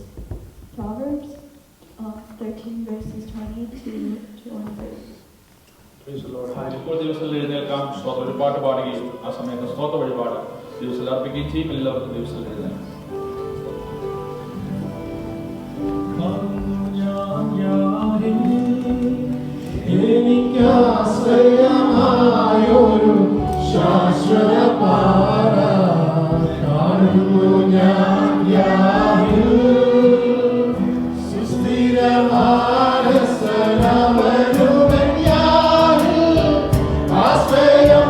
Proverbs 13 verses 22 to 130. Praise the Lord. ഇപ്പോൾ ദിവസത്തിൽ എഴുന്നേൽക്കാം. സ്തോത്ര ഒരു പാട്ട് പാടുകയും ആ സമയത്ത് സ്തോത്ര വഴിപാട് ദിവസത്തിൽ അർപ്പിക്കുകയും ചെയ്യും. എല്ലാവർക്കും ദിവസത്തിൽ എഴുന്നേൽക്കാം. എനിക്കാശ്രയമായൊരു ശാശ്വത പാറ കാണുന്നു ഞാൻ യാഹിൽ. സുസ്ഥിരമായ സ്ഥലമരുവൻ യാഹിൽ. ആശ്രയം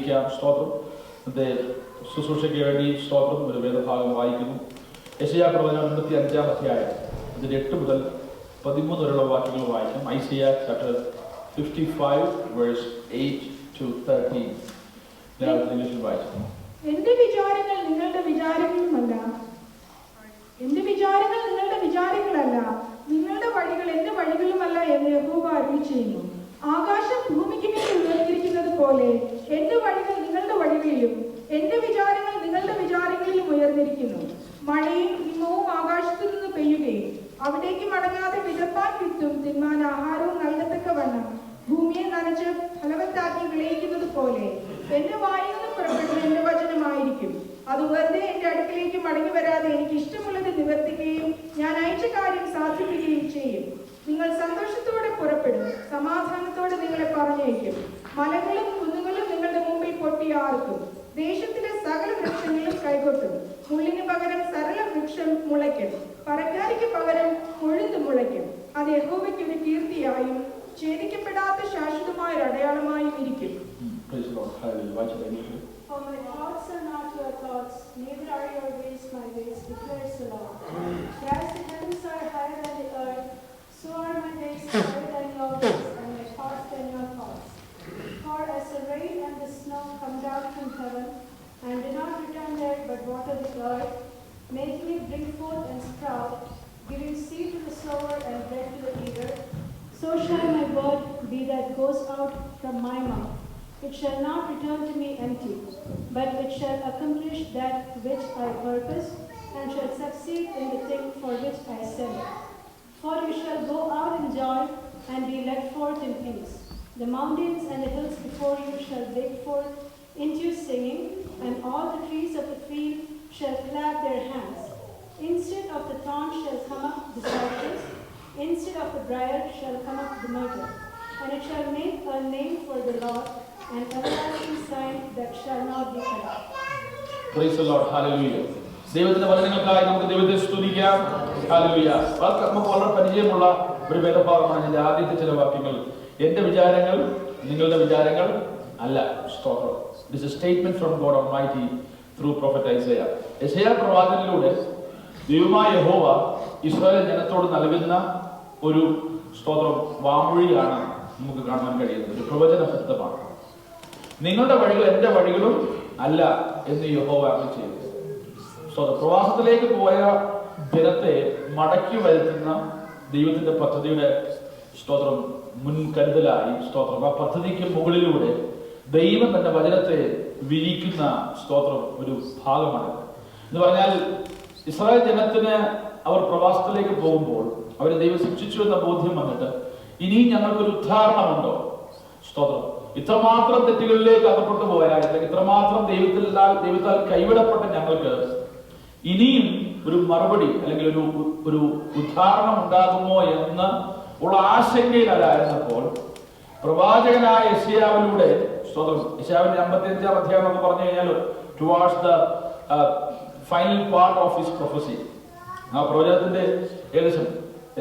ആയിരിക്കാം. സ്തോത്രം. ശുശ്രൂഷയ്ക്ക് വേണ്ടി സ്തോത്രം. ഒരു വേദഭാഗം വായിക്കുന്നു. യെശയ്യാ പ്രവചനം 55-ാം അധ്യായം അതിന്റെ 8 മുതൽ 13 വരെയുള്ള വാക്യങ്ങൾ വായിക്കാം. ഐസയ്യാ ചാപ്റ്റർ 55 വേഴ്സ് 8 to 13. ഇംഗ്ലീഷിൽ വായിച്ചു. എന്റെ വിചാരങ്ങൾ നിങ്ങളുടെ വിചാരങ്ങളുമല്ല, എന്റെ വിചാരങ്ങൾ നിങ്ങളുടെ വിചാരങ്ങളല്ല, നിങ്ങളുടെ വഴികൾ എന്റെ വഴികളുമല്ല എന്ന് യഹോവ അരുളി ചെയ്യുന്നു. ആകാശം ഭൂമിക്ക് മേൽ ഉയർന്നിരിക്കുന്നത് പോലെ എന്റെ വഴികൾ നിങ്ങളുടെ വഴികളിലും എന്റെ വിചാരങ്ങൾ നിങ്ങളുടെ വിചാരങ്ങളിലും ഉയർന്നിരിക്കുന്നു. മഴയും ഹിമവും ആകാശത്തു നിന്ന് പെയ്യുകയും അവിടേക്ക് മടങ്ങാതെ വിതപ്പാൻ വിത്തും തിന്മാൻ ആഹാരവും നൽകത്തക്കവണ്ണം ഭൂമിയെ നനച്ച് ഫലവത്താക്കി വിളയിക്കുന്നത് പോലെ എന്റെ വായിൽ നിന്ന് പുറപ്പെടുന്ന എന്റെ വചനമായിരിക്കും. അത് വെറുതെ എന്റെ അടുക്കിലേക്ക് മടങ്ങി വരാതെ എനിക്ക് ഇഷ്ടമുള്ളത് നിവർത്തിക്കുകയും ഞാൻ അയച്ച കാര്യം സാധിക്കുകയും ചെയ്യും. നിങ്ങൾ സന്തോഷത്തോടെ പുറപ്പെടും, സമാധാനത്തോടെ നിങ്ങളെ പറഞ്ഞയക്കും. മലകളും കുന്നുകളും നിങ്ങളുടെ മുമ്പിൽ പൊട്ടിയാർക്കും. ദേശത്തിലെ സകല വൃക്ഷങ്ങളും കൈകൊട്ടും. മുള്ളിന് പകരം സരള വൃക്ഷം മുളയ്ക്കും, പറക്കാരിക്ക് പകരം കൊഴുന്ത് മുളയ്ക്കും. അത് യഹോവയ്ക്ക് ഒരു കീർത്തിയായും ഛേദിക്കപ്പെടാത്ത ശാശ്വതമായ ഒരു അടയാളമായും ഇരിക്കും. For my thoughts are not your thoughts, neither are your ways my ways, declares the Lord. For as the heavens are higher than the earth, so are my ways higher than your ways, and my thoughts than your thoughts. For as the rain and the snow come down from heaven, and do not return there but water the earth, making it bring forth and sprout, giving seed to the sower and bread to the eater, so shall my word be that goes out from my mouth. It shall not return to me empty, but it shall accomplish that which I purpose, and shall succeed in the thing for which I send it. For you shall go out in joy, and be led forth in peace. The mountains and the hills before you shall break forth into singing, and all the trees of the field shall clap their hands. Instead of the thorn shall come up the cypress, instead of the briar shall come up the myrtle. And it shall make a name for the Lord, an everlasting sign that shall not be cut off. Praise the Lord. Hallelujah. ദൈവത്തിന്റെ വചനങ്ങൾക്കായി നമുക്ക് ദൈവത്തെ സ്തുതിക്കാം. Hallelujah. നമുക്ക് വളരെ പരിചയമുള്ള ഒരു വേദഭാഗമാണ് ഇതിന്റെ ആദ്യത്തെ ചില വാക്യങ്ങൾ. എന്റെ വിചാരങ്ങൾ നിങ്ങളുടെ വിചാരങ്ങൾ അല്ല. സ്തോത്രം. This is a statement from God Almighty through prophet Isaiah. യെശയ്യാ പ്രവാചകനിലൂടെ ദൈവമായ യഹോവ ഇസ്രായേൽ ജനത്തോട് നൽകുന്ന ഒരു സ്തോത്രം വാമൊഴിയാണ് നമുക്ക് കാണാൻ കഴിയുന്നത്. ഒരു പ്രവചന ശബ്ദമാണ്. നിങ്ങളുടെ വഴികൾ എന്റെ വഴികളും അല്ല എന്ന് യഹോവ അരുളി ചെയ്തു. പ്രവാസത്തിലേക്ക് പോയ ജനത്തെ മടക്കി വരുത്തുന്ന ദൈവത്തിന്റെ പദ്ധതിയുടെ സ്തോത്രം മുൻകരുതലായി സ്തോത്രം ആ പദ്ധതിക്ക് മുകളിലൂടെ ദൈവം തന്റെ വചനത്തെ വിരിക്കുന്ന സ്തോത്രം ഒരു ഭാഗമാണ്. എന്ന് പറഞ്ഞാൽ ഇസ്രായേൽ ജനത്തിന് അവർ പ്രവാസത്തിലേക്ക് പോകുമ്പോൾ അവരെ ദൈവം ശിക്ഷിച്ചു എന്ന ബോധ്യം വന്നിട്ട് ഇനിയും ഞങ്ങൾക്കൊരു ഉദ്ധാരണമുണ്ടോ? സ്തോത്രം. ഇത്രമാത്രം തെറ്റുകളിലേക്ക് അകപ്പെട്ടു പോയാൽ അല്ലെങ്കിൽ ഇത്രമാത്രം ദൈവത്താൽ കൈവിടപ്പെട്ട ഞങ്ങൾക്ക് ഇനിയും ഒരു മറുപടി അല്ലെങ്കിൽ ഒരു ഉദ്ധാരണം ഉണ്ടാകുമോ എന്ന് ഉള്ള ആശങ്കയിലായിരുന്നപ്പോൾ പ്രവാചകനായ യെശയ്യാവിലൂടെ സ്തോത്രം യെശയ്യാവിന്റെ 55-ാം അധ്യായം എന്ന് പറഞ്ഞു കഴിഞ്ഞാൽ towards the final part of his prophecy. ആ പ്രവചനത്തിന്റെ ഏകദേശം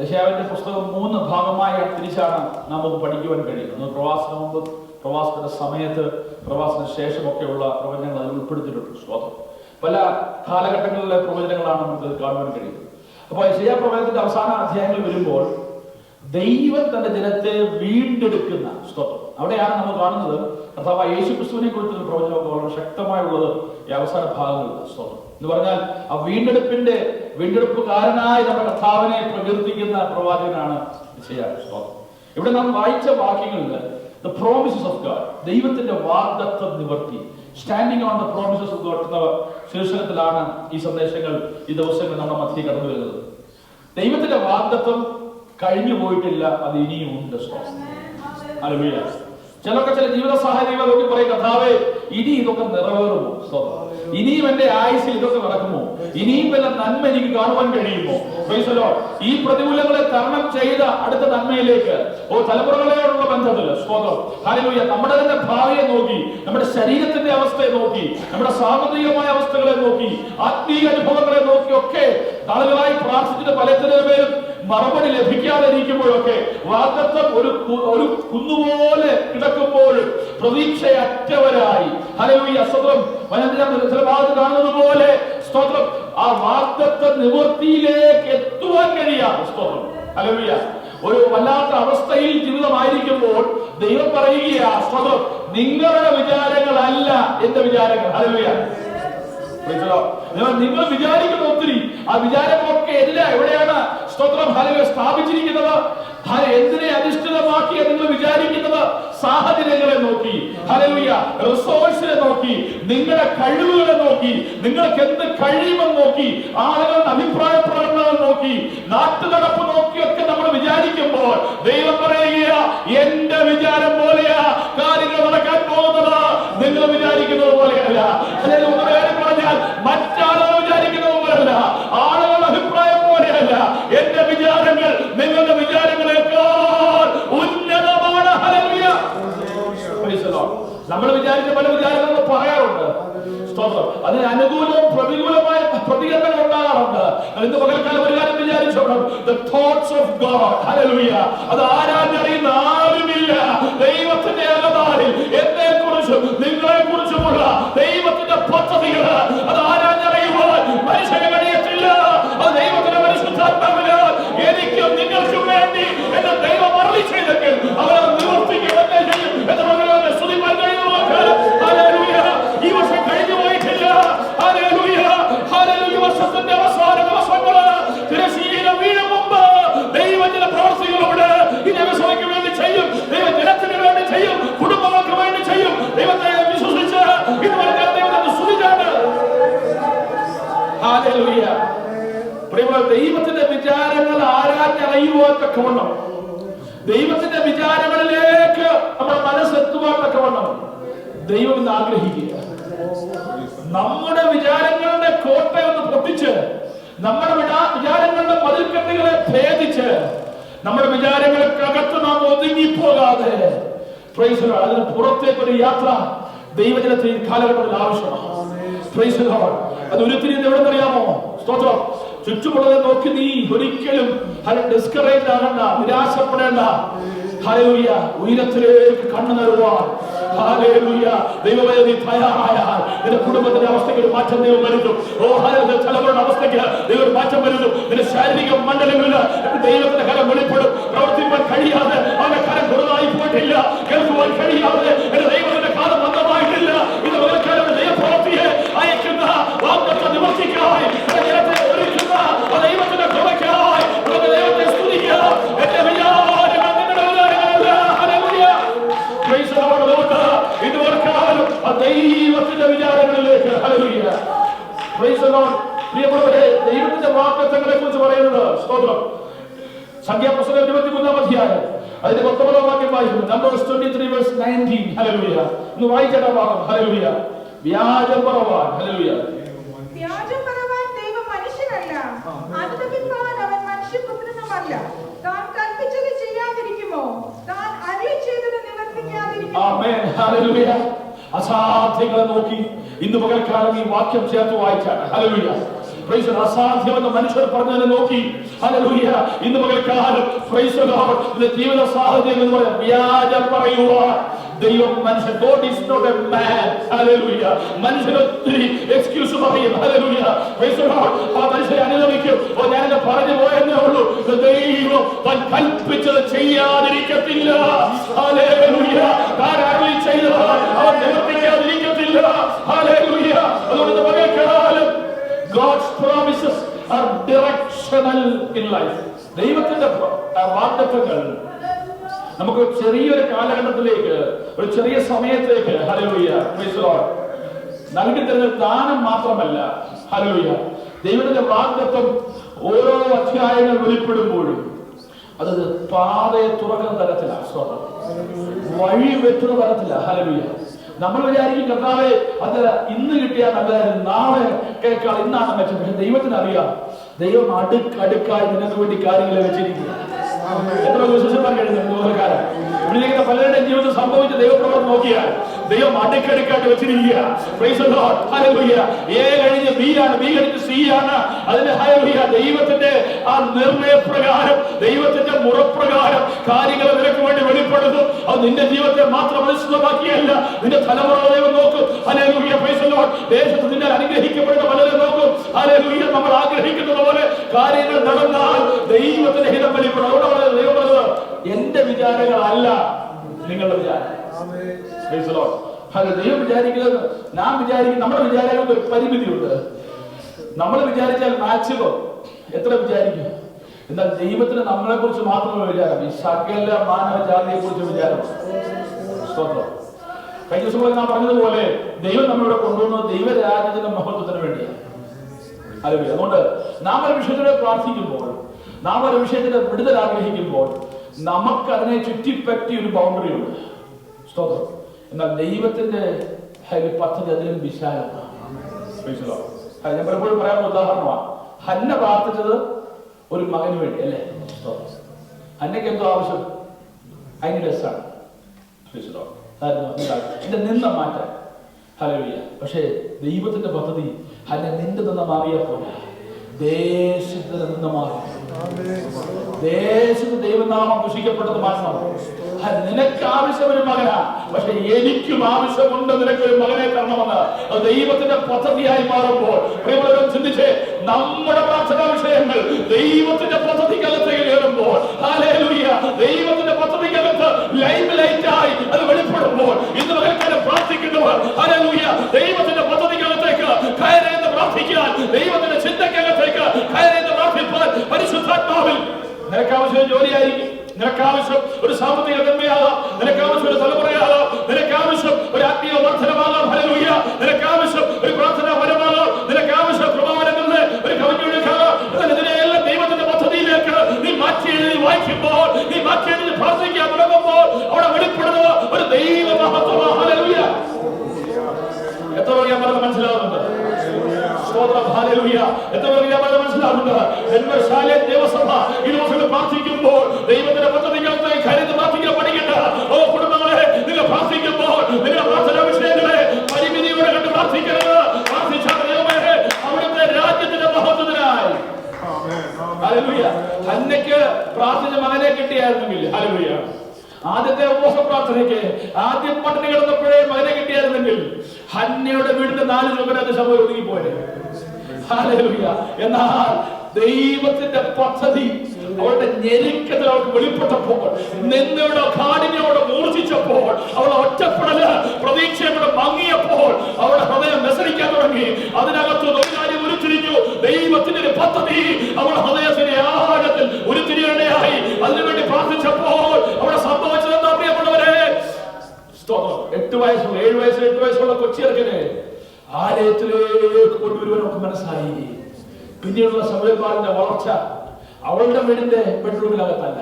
യെശയ്യാവിന്റെ പുസ്തകം 3 ഭാഗമായി തിരിച്ചാണ് നമുക്ക് പഠിക്കുവാൻ കഴിയുന്നത്. പ്രവാസത്തിന് മുമ്പ്, പ്രവാസത്തിന്റെ സമയത്ത്, പ്രവാസത്തിന് ശേഷമൊക്കെയുള്ള പ്രവചനങ്ങൾ അതിൽ ഉൾപ്പെടുത്തിയിട്ടുണ്ട്. സ്തോത്രം. പല കാലഘട്ടങ്ങളിലെ പ്രവചനങ്ങളാണ് നമുക്ക് കാണുവാൻ കഴിയുന്നത്. അപ്പോൾ യെശയ്യാ പ്രവചനത്തിന്റെ അവസാന അധ്യായങ്ങൾ വരുമ്പോൾ ദൈവം തന്റെ ജനത്തെ വീണ്ടെടുക്കുന്ന സ്തോത്രം അവിടെയാണ് നമ്മൾ കാണുന്നത്. അഥവാ യേശു ക്രിസ്തുവിനെ കുറിച്ചുള്ള പ്രവചനമൊക്കെ വളരെ ശക്തമായുള്ളത് ഈ അവസാന ഭാഗങ്ങളിൽ. സ്തോത്രം എന്ന് പറഞ്ഞാൽ ആ വീണ്ടെടുപ്പുകാരനായി നമ്മുടെ കർത്താവിനെ പ്രകീർത്തിക്കുന്ന പ്രവാചകനാണ് യെശയ്യാ. സ്തോത്രം. ഇവിടെ നാം വായിച്ച വാക്യങ്ങളിൽ the promises of God, ദൈവത്തിന്റെ വാഗ്ദത്തം നിവർത്തി, standing on the promises of God എന്ന ശീർഷകത്തിലാണ് ഈ സന്ദേശങ്ങൾ ഈ ദിവസങ്ങൾ നമ്മുടെ മധ്യേ കടന്നു വരുന്നത്. ദൈവത്തിന്റെ വാഗ്ദത്തം കഴിഞ്ഞു പോയിട്ടില്ല, അത് ഇനിയും ഉണ്ട്. ഹല്ലേലൂയ. ചില ജീവിത സാഹചര്യങ്ങൾ നോക്കി പറയും, കർത്താവേ ഇനി ഇതൊക്കെ നിറവേറുമോ? ഇനിയും എന്റെ ആയുസ്സിൽ ഇതൊക്കെ നടക്കുമോ? ഇനിയും വല്ല നന്മ എനിക്ക് കാണുവാൻ കഴിയുമോ? ഈ പ്രതികൂലങ്ങളെ തരണം ചെയ്ത അടുത്ത നന്മയിലേക്ക് തലമുറകളോടുള്ള ബന്ധത്തിൽ സ്തോത്രം. ഹല്ലേലൂയ. നമ്മുടെ തന്നെ ഭാവിയെ നോക്കി, നമ്മുടെ ശരീരത്തിന്റെ അവസ്ഥയെ നോക്കി, നമ്മുടെ സാമ്പത്തികമായ അവസ്ഥകളെ നോക്കി, ആത്മീയ അനുഭവങ്ങളെ നോക്കി ഒക്കെ നാളുകളായി പ്രാർത്ഥിച്ചിട്ട് പലത്തിനും പേരും മറുപടി ലഭിക്കാതെ ഇരിക്കുമ്പോഴൊക്കെ വാഗ്ദത്തം ഒരു കുന്നുപോലെ കിടക്കുമ്പോഴും പ്രതീക്ഷയറ്റവരായി. ഹല്ലേലൂയ. സ്തോത്രം. ചില ഭാഗത്ത് കാണുന്നത് പോലെ സ്തോത്രം ആ വാഗ്ദത്ത നിവൃത്തിയിലേക്ക് എത്തുവാൻ കഴിയാതെ സ്തോത്രം. ഹല്ലേലൂയ. ഒരു വല്ലാത്ത അവസ്ഥയിൽ ജീവിതമായിരിക്കുമ്പോൾ ദൈവം പറയുകയാ സ്തോത്രം, നിങ്ങളുടെ വിചാരങ്ങളല്ല എന്റെ വിചാരങ്ങൾ. ഹല്ലേലൂയ. നിങ്ങൾ വിചാരിക്കുന്ന ഒത്തിരി ആ വിചാരങ്ങളൊക്കെ എവിടെയാണ് സ്തോത്രം ഹല്ലേലൂയ സ്ഥാപിച്ചിരിക്കുന്നത്? എന്തിനെ അധിഷ്ഠിതമാക്കിയ നിങ്ങൾ വിചാരിക്കുന്നത്? സാഹചര്യങ്ങളെ നോക്കി, ഹല്ലേലൂയ, റിസോഴ്സിനെ നോക്കി, നിങ്ങളുടെ കഴിവുകളെ നോക്കി, നിങ്ങൾക്ക് എന്ത് കഴിയുമെന്ന് നോക്കി, ആളുകളുടെ അഭിപ്രായ പ്രകടനങ്ങൾ നോക്കി, നാട്ടുനടപ്പ് നോക്കിയൊക്കെ നമ്മൾ വിചാരിക്കുമ്പോൾ ദൈവം പറയുക, എന്റെ വിചാരം പോലെയാ കാര്യങ്ങൾ നടക്കാൻ പോകുന്നത്, നിങ്ങൾ വിചാരിക്കുന്നത് പോലെയല്ല. അല്ലെങ്കിൽ ഒന്ന് വേറെ പറഞ്ഞാൽ മറ്റാളുകൾ വിചാരിക്കുന്നത് പോലെയല്ല, ആളുകളുടെ അഭിപ്രായം പോലെയല്ല. എന്റെ വിചാരങ്ങൾ നിങ്ങളുടെ വിചാരങ്ങളെക്കാൾ ഉന്നതമാണ്. ഹല്ലേലൂയ. നമ്മൾ വിചാരിച്ച പല വിചാരങ്ങളും പറയാറുണ്ട്. സ്തോത്രം. അതിന് അനുകൂലവും പ്രതികൂലമായ പ്രതികരണങ്ങൾ ഉണ്ടാകാറുണ്ട്. ഇന്ന് പകൽക്കാലം ഒരു കാര്യം വിചാരിച്ചോണം, the thoughts of God. Hallelujah. അത് ആരാഞ്ഞറിയുന്ന ആരുമില്ല. ദൈവത്തിന്റെ അകതാരിൽ എന്നെ കുറിച്ചും നിങ്ങളെ കുറിച്ചുമുള്ള ദൈവത്തിന്റെ പദ്ധതികൾ അത് ആരാഞ്ഞറിയുവാൻ മനുഷ്യന് കഴിയത്തില്ല. അത് ദൈവത്തിന്റെ പരിശുദ്ധാത്മാവിനാൽ എനിക്കും നിങ്ങൾക്കും വേണ്ടി എന്റെ ദൈവം അരുളി ചെയ്തെങ്കിൽ അവർ നിവർത്തിക്കുകയെന്നെ ചെയ്യും. എത്ര മകളെ സ്തുതിപ്പാൻ കഴിയുന്ന ഈ വർഷം കഴിഞ്ഞു പോയിട്ടില്ല. ഹല്ലേലൂയ. ഹല്ലേലൂയ. വർഷത്തിന്റെ അവസാന ദിവസങ്ങള് തിരശ്ശീല വീഴും മുമ്പ് ദൈവം ചില പ്രവർത്തികളോട് ഈ ദൈവസഭയ്ക്ക് വേണ്ടി ചെയ്യും, ദൈവജനത്തിന് വേണ്ടി ചെയ്യും, കുടുംബങ്ങൾക്ക് വേണ്ടി ചെയ്യും. ദൈവത്തെ വിശ്വസിച്ച് ഇതുപോലെ ദൈവത്തെ സ്തുതിച്ചാണ്. ഹല്ലേലൂയ. പ്രിയമുള്ള ദൈവത്തിന്റെ വിചാരങ്ങൾ ആരാഞ്ഞറിയുവാൻ തക്കവണ്ണം, ദൈവത്തിന്റെ വിചാരങ്ങളിലേക്ക് നമ്മുടെ മനസ്സെത്തുവാൻ തക്കവണ്ണം ദൈവം ഇന്ന് ആഗ്രഹിക്കുക. നമ്മുടെ വിചാരങ്ങളുടെ കോട്ടയൊന്ന് പൊട്ടിച്ച്, നമ്മുടെ വിചാരങ്ങളുടെ മതിൽക്കെട്ടുകളെ ഭേദിച്ച്, നമ്മുടെ വിചാരങ്ങൾക്കകത്ത് നാം ഒതുങ്ങിപ്പോകാതെ അതിന് പുറത്തേക്കൊരു യാത്ര ദൈവജനത്തിൽ കാലഘട്ടത്തിൽ ആവശ്യമാണ്. അത് ഉരുത്തിരി എവിടെ അറിയാമോ? സ്തോത്രം. ചുറ്റുമുള്ളതെ നോക്കി നീ ഒരിക്കലും ഡിസ്കറേജ് ആകണ്ട, നിരാശപ്പെടേണ്ട. ഹല്ലേലൂയ. ഉയരത്തിലേക്ക് കണ്ണു നടുവാൻ ഹല്ലേലൂയ ദൈവമേ നീ തയ്യാറായാൽ നിന്റെ കുടുംബത്തിന്റെ അവസ്ഥയ്ക്ക് ഒരു മാറ്റം ദൈവം വരുത്തും. ഓ ഹല്ലേലൂയ. തലമുറയുടെ അവസ്ഥയ്ക്ക് ദൈവം ഒരു മാറ്റം വരുത്തും. നിന്റെ ശാരീരിക മണ്ഡലങ്ങളിൽ ദൈവത്തിന്റെ കരം വെളിപ്പെടും. പ്രവർത്തിക്കാൻ കഴിയാതെ അവന്റെ കരം ചെറുതായി പോയിട്ടില്ല, കേൾക്കുവാൻ കഴിയാതെ എന്റെ ദൈവത്തിന്റെ കാലം മന്ദമായിട്ടില്ല. ഇത് വേൽക്കാലം ദൈവപ്രവൃത്തിയെ അയക്കുന്ന വാഗ്ദത്ത നിവർത്തിക്കായി ഒരുക്കുന്ന ദൈവത്തിന്റെ കൃപയ്ക്കായി ദൈവത്തെ സ്തുതിക്കുക. എന്റെ വിചാരങ്ങൾ നിങ്ങളുടെ വിചാരങ്ങളല്ല. ഹല്ലേലൂയ. Praise the Lord. ഇത് വേൽക്കാലം ദൈവത്തിന്റെ വിചാരങ്ങളിലേക്ക്. ഹല്ലേലൂയ. Praise the Lord. പ്രിയപ്പെട്ടവരെ, ദൈവത്തിന്റെ വാഗ്ദത്തങ്ങളെ കുറിച്ച് പറയുന്നത് സ്തോത്രം. സംഖ്യാപുസ്തകം 23-ാം അധ്യായം അതിന്റെ 19-ാം വാക്യം വായിക്കുന്നു. Numbers 23:19. ഹല്ലേലൂയ. ഒന്ന് വായിച്ചേട്ടാ ഭാഗം. ഹല്ലേലൂയ. വ്യാജം പറവാൻ. ഹല്ലേലൂയ. വ്യാജം പറവാൻ ദൈവം മനുഷ്യനല്ല, അനുതപിപ്പാൻ അവൻ മനുഷ്യപുത്രനുമല്ല. താൻ കൽപ്പിച്ചത് ചെയ്യാതിരിക്കുമോ? താൻ അരുളി ചെയ്തത് നിവർത്തിക്കാതിരിക്കുമോ? ആമേൻ. ഹല്ലേലൂയ. അസാധ്യങ്ങളെ നോക്കി ഇന്ന് പകൽക്കാലം ഈ വാക്യം ചേർത്ത് വായിച്ചാണ്. ഹല്ലേലൂയ. Praise the lord. അസാധ്യമെന്ന് മനുഷ്യർ പറഞ്ഞതിനെ നോക്കി ഹല്ലേലൂയ ഇന്ന് പകൽക്കാലം പ്രൈസ് ദി ലോർഡ് ഇതിന്റെ ജീവിത സാഹചര്യം എന്ന് പറയാം വ്യാജം പറയുവാൻ ദൈവം മനുഷ്യൻ. God is not a man. Hallelujah. മനുഷ്യൻ ഒത്തിരി എക്സ്ക്യൂസ് പറയും. ഹല്ലേലൂയ. Praise the Lord. ആ മനുഷ്യനെ അനുഗമിക്കും. ഓ ഞാനത് പറഞ്ഞു പോയെന്നേ ഉള്ളൂ. ദൈവം താൻ കൽപ്പിച്ചത് ചെയ്യാതിരിക്കത്തില്ല. ഹല്ലേലൂയ. താൻ അരുളി ചെയ്തത് അവൻ നിവർത്തിക്കാതിരിക്കത്തില്ല. ഹല്ലേലൂയ. അതുകൊണ്ട് പകൽക്കാലം God's promises are directional in life. ദൈവത്തിന്റെ വാഗ്ദത്തങ്ങൾ നമുക്ക് ചെറിയൊരു കാലഘട്ടത്തിലേക്ക്, ഒരു ചെറിയ സമയത്തേക്ക് ഹല്ലേലൂയ പ്രൈസ് ദി ലോർഡ് നൽകി തരുന്ന ദാനം മാത്രമല്ല. ഹല്ലേലൂയ. ദൈവത്തിന്റെ വാഗ്ദത്തം ഓരോ അധ്യായങ്ങൾ വെളിപ്പെടുമ്പോഴും അത് പാതയെ തുറക്കുന്ന തരത്തിലാണ്. വഴി വെട്ടുന്ന തരത്തിലാണ്. ഹല്ലേലൂയ. നമ്മൾ വിചാരിക്കും കർത്താവേ അത് ഇന്ന് കിട്ടിയാൽ നല്ലതായിരുന്നു, നാളെ കേൾക്കാൾ ഇന്നാണ് മെച്ചം. പക്ഷെ ദൈവത്തിന് അറിയാം ദൈവം അടുക്കായി നിനക്ക് വേണ്ടി കാര്യങ്ങളെ വെച്ചിരിക്കുക. എത്ര വിശ്വസിക്കാൻ കഴിയുന്നു കാലം ഇവിടെ പലരുടെയും ജീവിതം സംഭവിച്ച ദൈവപ്രവർത്തനം നോക്കിയാൽ ദൈവം അടുക്കടുക്കായിട്ട് വെച്ചിരിക്കുക. Price the Lord. Hallelujah. A കഴിഞ്ഞ് ബി ആണ്, ബി കഴിഞ്ഞ് സി ആണ്. അതിന്റെ ഹല്ലേലൂയ ദൈവത്തിന്റെ ആ നിർണയപ്രകാരം, ദൈവത്തിന്റെ മുറപ്രകാരം കാര്യങ്ങൾ നിനക്ക് വേണ്ടി വെളിപ്പെടും. വെളിപ്പെടുന്നു. അത് നിന്റെ ജീവിതത്തെ മാത്രം പരിശുദ്ധമാക്കിയല്ല, നിന്റെ തലമുറ ദൈവം നോക്കും. Hallelujah, praise the Lord. ദേശത്ത് നിന്നെ അനുഗ്രഹിക്കപ്പെടുന്ന പലരും നോക്കും. ഹല്ലേലൂയ, നമ്മൾ ആഗ്രഹിക്കുന്നത് പോലെ കാര്യങ്ങൾ നടന്നാൽ ദൈവത്തിന്റെ ഹിതം വെളിപ്പെടും. അവിടെ ദൈവം പറഞ്ഞത് എന്റെ വിചാരങ്ങളല്ല നിങ്ങളുടെ വിചാരം. Price the Lord. ദൈവം വിചാരിക്കുന്നത് നാം വിചാരിക്കും. നമ്മുടെ വിചാരങ്ങൾക്ക് ഒരു പരിമിതിയുണ്ട്. നമ്മൾ വിചാരിച്ചാൽ മാക്സിമം എത്ര വിചാരിക്കും? എന്നാൽ ദൈവത്തിന് നമ്മളെ കുറിച്ച് മാത്രമേ വിചാരം, ഈ സകല മാനവജാതിയെ കുറിച്ച് വിചാരം. സ്തോത്രം. കഴിഞ്ഞ ദിവസം നാം പറഞ്ഞതുപോലെ ദൈവം നമ്മളിവിടെ കൊണ്ടുവന്നത് ദൈവരാജ്യത്തിന്റെ മഹത്വത്തിന് വേണ്ടിയാണ്. ഹല്ലേലൂയ. അതുകൊണ്ട് നാം ഒരു വിഷയത്തിനെ പ്രാർത്ഥിക്കുമ്പോൾ, നാം ഒരു വിഷയത്തിന്റെ വിടുതൽ ആഗ്രഹിക്കുമ്പോൾ നമുക്ക് അതിനെ ചുറ്റിപ്പറ്റി ഒരു ബൗണ്ടറി ഉണ്ട്. സ്തോത്രം. എന്നാൽ ദൈവത്തിന്റെ പദ്ധതി അതിലും വിശാലമാണ്. ഞാൻ പലപ്പോഴും പറയാനുള്ള ഉദാഹരണമാണ്. ഹന്ന പ്രാർത്ഥിച്ചത് ഒരു മകന് വേണ്ടി അല്ലേ? ഹന്നയ്ക്ക് എന്തോ ആവശ്യം? അതിന് രസമാണ് എന്റെ നിന്ന മാറ്റാൻ. ഹല്ലേലൂയ. പക്ഷേ ദൈവത്തിന്റെ പദ്ധതി ഹന്ന നിന്റെ നിന്ന് മാറിയപ്പോൾ ദേശത്തിന് നിന്ന് മാറി. ദേശത്ത് ദൈവനാമം ദുഷിക്കപ്പെട്ടത് മാറ്റണം. നിനക്ക് ആവശ്യം ഒരു മകനാ, പക്ഷെ എനിക്കും ആവശ്യമുണ്ട് നിനക്കൊരു മകനെ തരണമെന്ന്. അത് ദൈവത്തിന്റെ പദ്ധതിയായി മാറുമ്പോൾ പ്രിയമുള്ളവരും ചിന്തിച്ച്, നമ്മുടെ പ്രാർത്ഥനാ വിഷയങ്ങൾ ദൈവത്തിന്റെ പദ്ധതിക്കകത്തേക്ക് കയറുമ്പോൾ, ഹല്ലേലൂയ, ദൈവത്തിന്റെ പദ്ധതിക്കകത്ത് ലൈവ് ലൈറ്റായി അത് വെളിപ്പെടുമ്പോൾ, ഇന്ന് പകൽക്കാലം പ്രാർത്ഥിക്കുന്നവർ ഹല്ലേലൂയ ദൈവത്തിന്റെ പദ്ധതിക്കകത്തേക്ക് കയറിയെന്ന് പ്രാർത്ഥിക്കാൻ, ദൈവത്തിന്റെ ചിന്തക്കകത്തേക്ക് കയറിയെന്ന് പ്രാർത്ഥിപ്പാൻ പരിശുദ്ധാത്മാവിൽ നിനക്കാവശ്യം ജോലിയായിരിക്കും, നിനക്കാവശ്യം ഒരു സാമ്പത്തിക നന്മയാകാം, നിനക്കാവശ്യം ഒരു തലമുറയാകാം, നിനക്കാവശ്യം ഒരു ആത്മീയ വർധനമാകാം. ഹല്ലേലൂയ. നിനക്കാവശ്യം ഒരു പ്രാർത്ഥനാ വരമാകാം, നിനക്കാവശ്യം പ്രഭാവനങ്ങളുടെ ഒരു കവിഞ്ഞൊഴുക്കാകാം. എന്നാൽ ഇതിനെല്ലാം ദൈവത്തിന്റെ പദ്ധതിയിലേക്ക് നീ മാറ്റി എഴുതി വായിക്കുമ്പോൾ, നീ മാറ്റി എഴുതി പ്രാർത്ഥിക്കാൻ തുടങ്ങുമ്പോൾ അവിടെ വെളിപ്പെടുന്നത് ഒരു ദൈവ മഹത്വമാണ്. ഹല്ലേലൂയ. എത്ര പറയാൻ പറഞ്ഞത് മനസ്സിലാവുന്നുണ്ട്? മനസ്സിലാവുന്നുണ്ട്? ദേവസഭ ഈ ദിവസങ്ങൾ പ്രാർത്ഥിക്കുമ്പോൾ ദൈവത്തിന്റെ പദ്ധതികൾക്ക് കരുതി പ്രാർത്ഥിക്കാൻ പഠിക്കേണ്ട ഓ കുടുംബങ്ങളെ, നിങ്ങൾ പ്രാർത്ഥിക്കുമ്പോൾ നിങ്ങളുടെ പ്രാർത്ഥനാ വിഷയങ്ങളെ പരിമിതിയോടെ കണ്ട് പ്രാർത്ഥിക്കരുത്. പ്രാർത്ഥിച്ചാൽ ദൈവമേ അവിടുത്തെ രാജ്യത്തിന്റെ മഹത്വത്തിനായി. ഹല്ലേലൂയ. ഹന്നയ്ക്ക് പ്രാർത്ഥിച്ച മകനെ കിട്ടിയായിരുന്നെങ്കിൽ, ഹല്ലേലൂയ, ആദ്യത്തെ ഉപവാസ പ്രാർത്ഥനയ്ക്ക് ആദ്യം പട്ടിണി കിടന്നപ്പോഴേ മകനെ കിട്ടിയായിരുന്നെങ്കിൽ ഹന്നയുടെ വീടിന്റെ 4 ചുമരത്തെ സഭയിൽ ഒതുങ്ങിപ്പോയത്. ഹല്ലേലൂയ. എന്നാൽ ദൈവത്തിന്റെ പദ്ധതി അവളുടെ ഞെരുക്കത്തിൽ അവൾക്ക് വെളിപ്പെട്ടപ്പോൾ, നിന്നയുടെ കാഠിന്യോടെ മൂർച്ഛിച്ചപ്പോൾ, അവളുടെ ഒറ്റപ്പെടല് പ്രതീക്ഷയോടെ മങ്ങിയപ്പോൾ അവളുടെ ഹൃദയം വ്യസനിക്കാൻ തുടങ്ങി. അതിനകത്ത് ഒരു കാര്യം ഉരുത്തിരിഞ്ഞു. ദൈവത്തിന്റെ ഒരു പദ്ധതി അവളുടെ ഹൃദയത്തിന്റെ ആഴത്തിൽ ഉരുത്തിരിയായി. അതിനുവേണ്ടി പ്രാർത്ഥിച്ചപ്പോൾ അവിടെ സംഭവിച്ചത് എന്താ പ്രിയപ്പെട്ടവരെ? 8 വയസ്സുള്ള 7 വയസ്സ് 8 വയസ്സുള്ള കൊച്ചിയർക്കനെ ആലയത്തിലേക്ക് കൊണ്ടുവരുവാൻ നമുക്ക് മനസ്സായി. പിന്നീടുള്ള സമയപാലിന്റെ വളർച്ച അവളുടെ വീടിന്റെ ബെഡ്റൂമിനകത്തല്ല.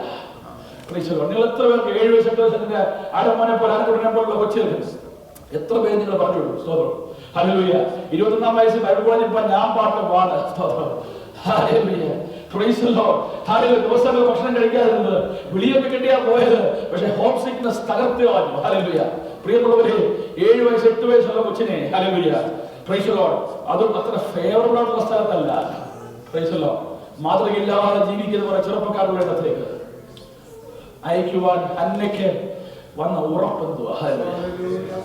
നിങ്ങൾ എത്ര പേർക്ക് 7 വയസ്സ് 8 വയസ്സിന്റെ ആരമ്മനെ പോലെ ആരക്കുടനെ പോലുള്ള കൊച്ചിയർക്കൻ എത്ര പേര് നിങ്ങൾ പറഞ്ഞു? സ്തോത്രം. ഹല്ലേലൂയ. 21-ാം വയസ്സിൽ ബൈബിൾ കോളേജിൽ പോയി ഞാൻ പാട്ട് പാട്. സ്തോത്രം. Hallelujah. Praise the Lord. Hallelujah. ദിവസങ്ങൾ ഭക്ഷണം കഴിക്കാതിരുന്നത്, വിളിയൊക്കെ കിട്ടിയാ പോയത്, പക്ഷെ ഹോം സിക്നസ് തകർത്ത് കളഞ്ഞു. ഹല്ലേലൂയ. പ്രിയമുള്ളവരെ, 7 വയസ്സ് 8 വയസ്സുള്ള കൊച്ചിനെ, ഹല്ലേലൂയ, പ്രൈസ് ദി ലോർഡ്, അതും അത്ര ഫേവറബിൾ ആയിട്ടുള്ള സ്ഥലത്തല്ല. Praise the lord. മാതൃകയില്ലാതെ ജീവിക്കുന്ന ചെറുപ്പക്കാരുടെ ഇടത്തേക്ക് അയക്കുവാൻ ഹന്നയ്ക്ക് വന്ന ഉറപ്പെന്തുവാ?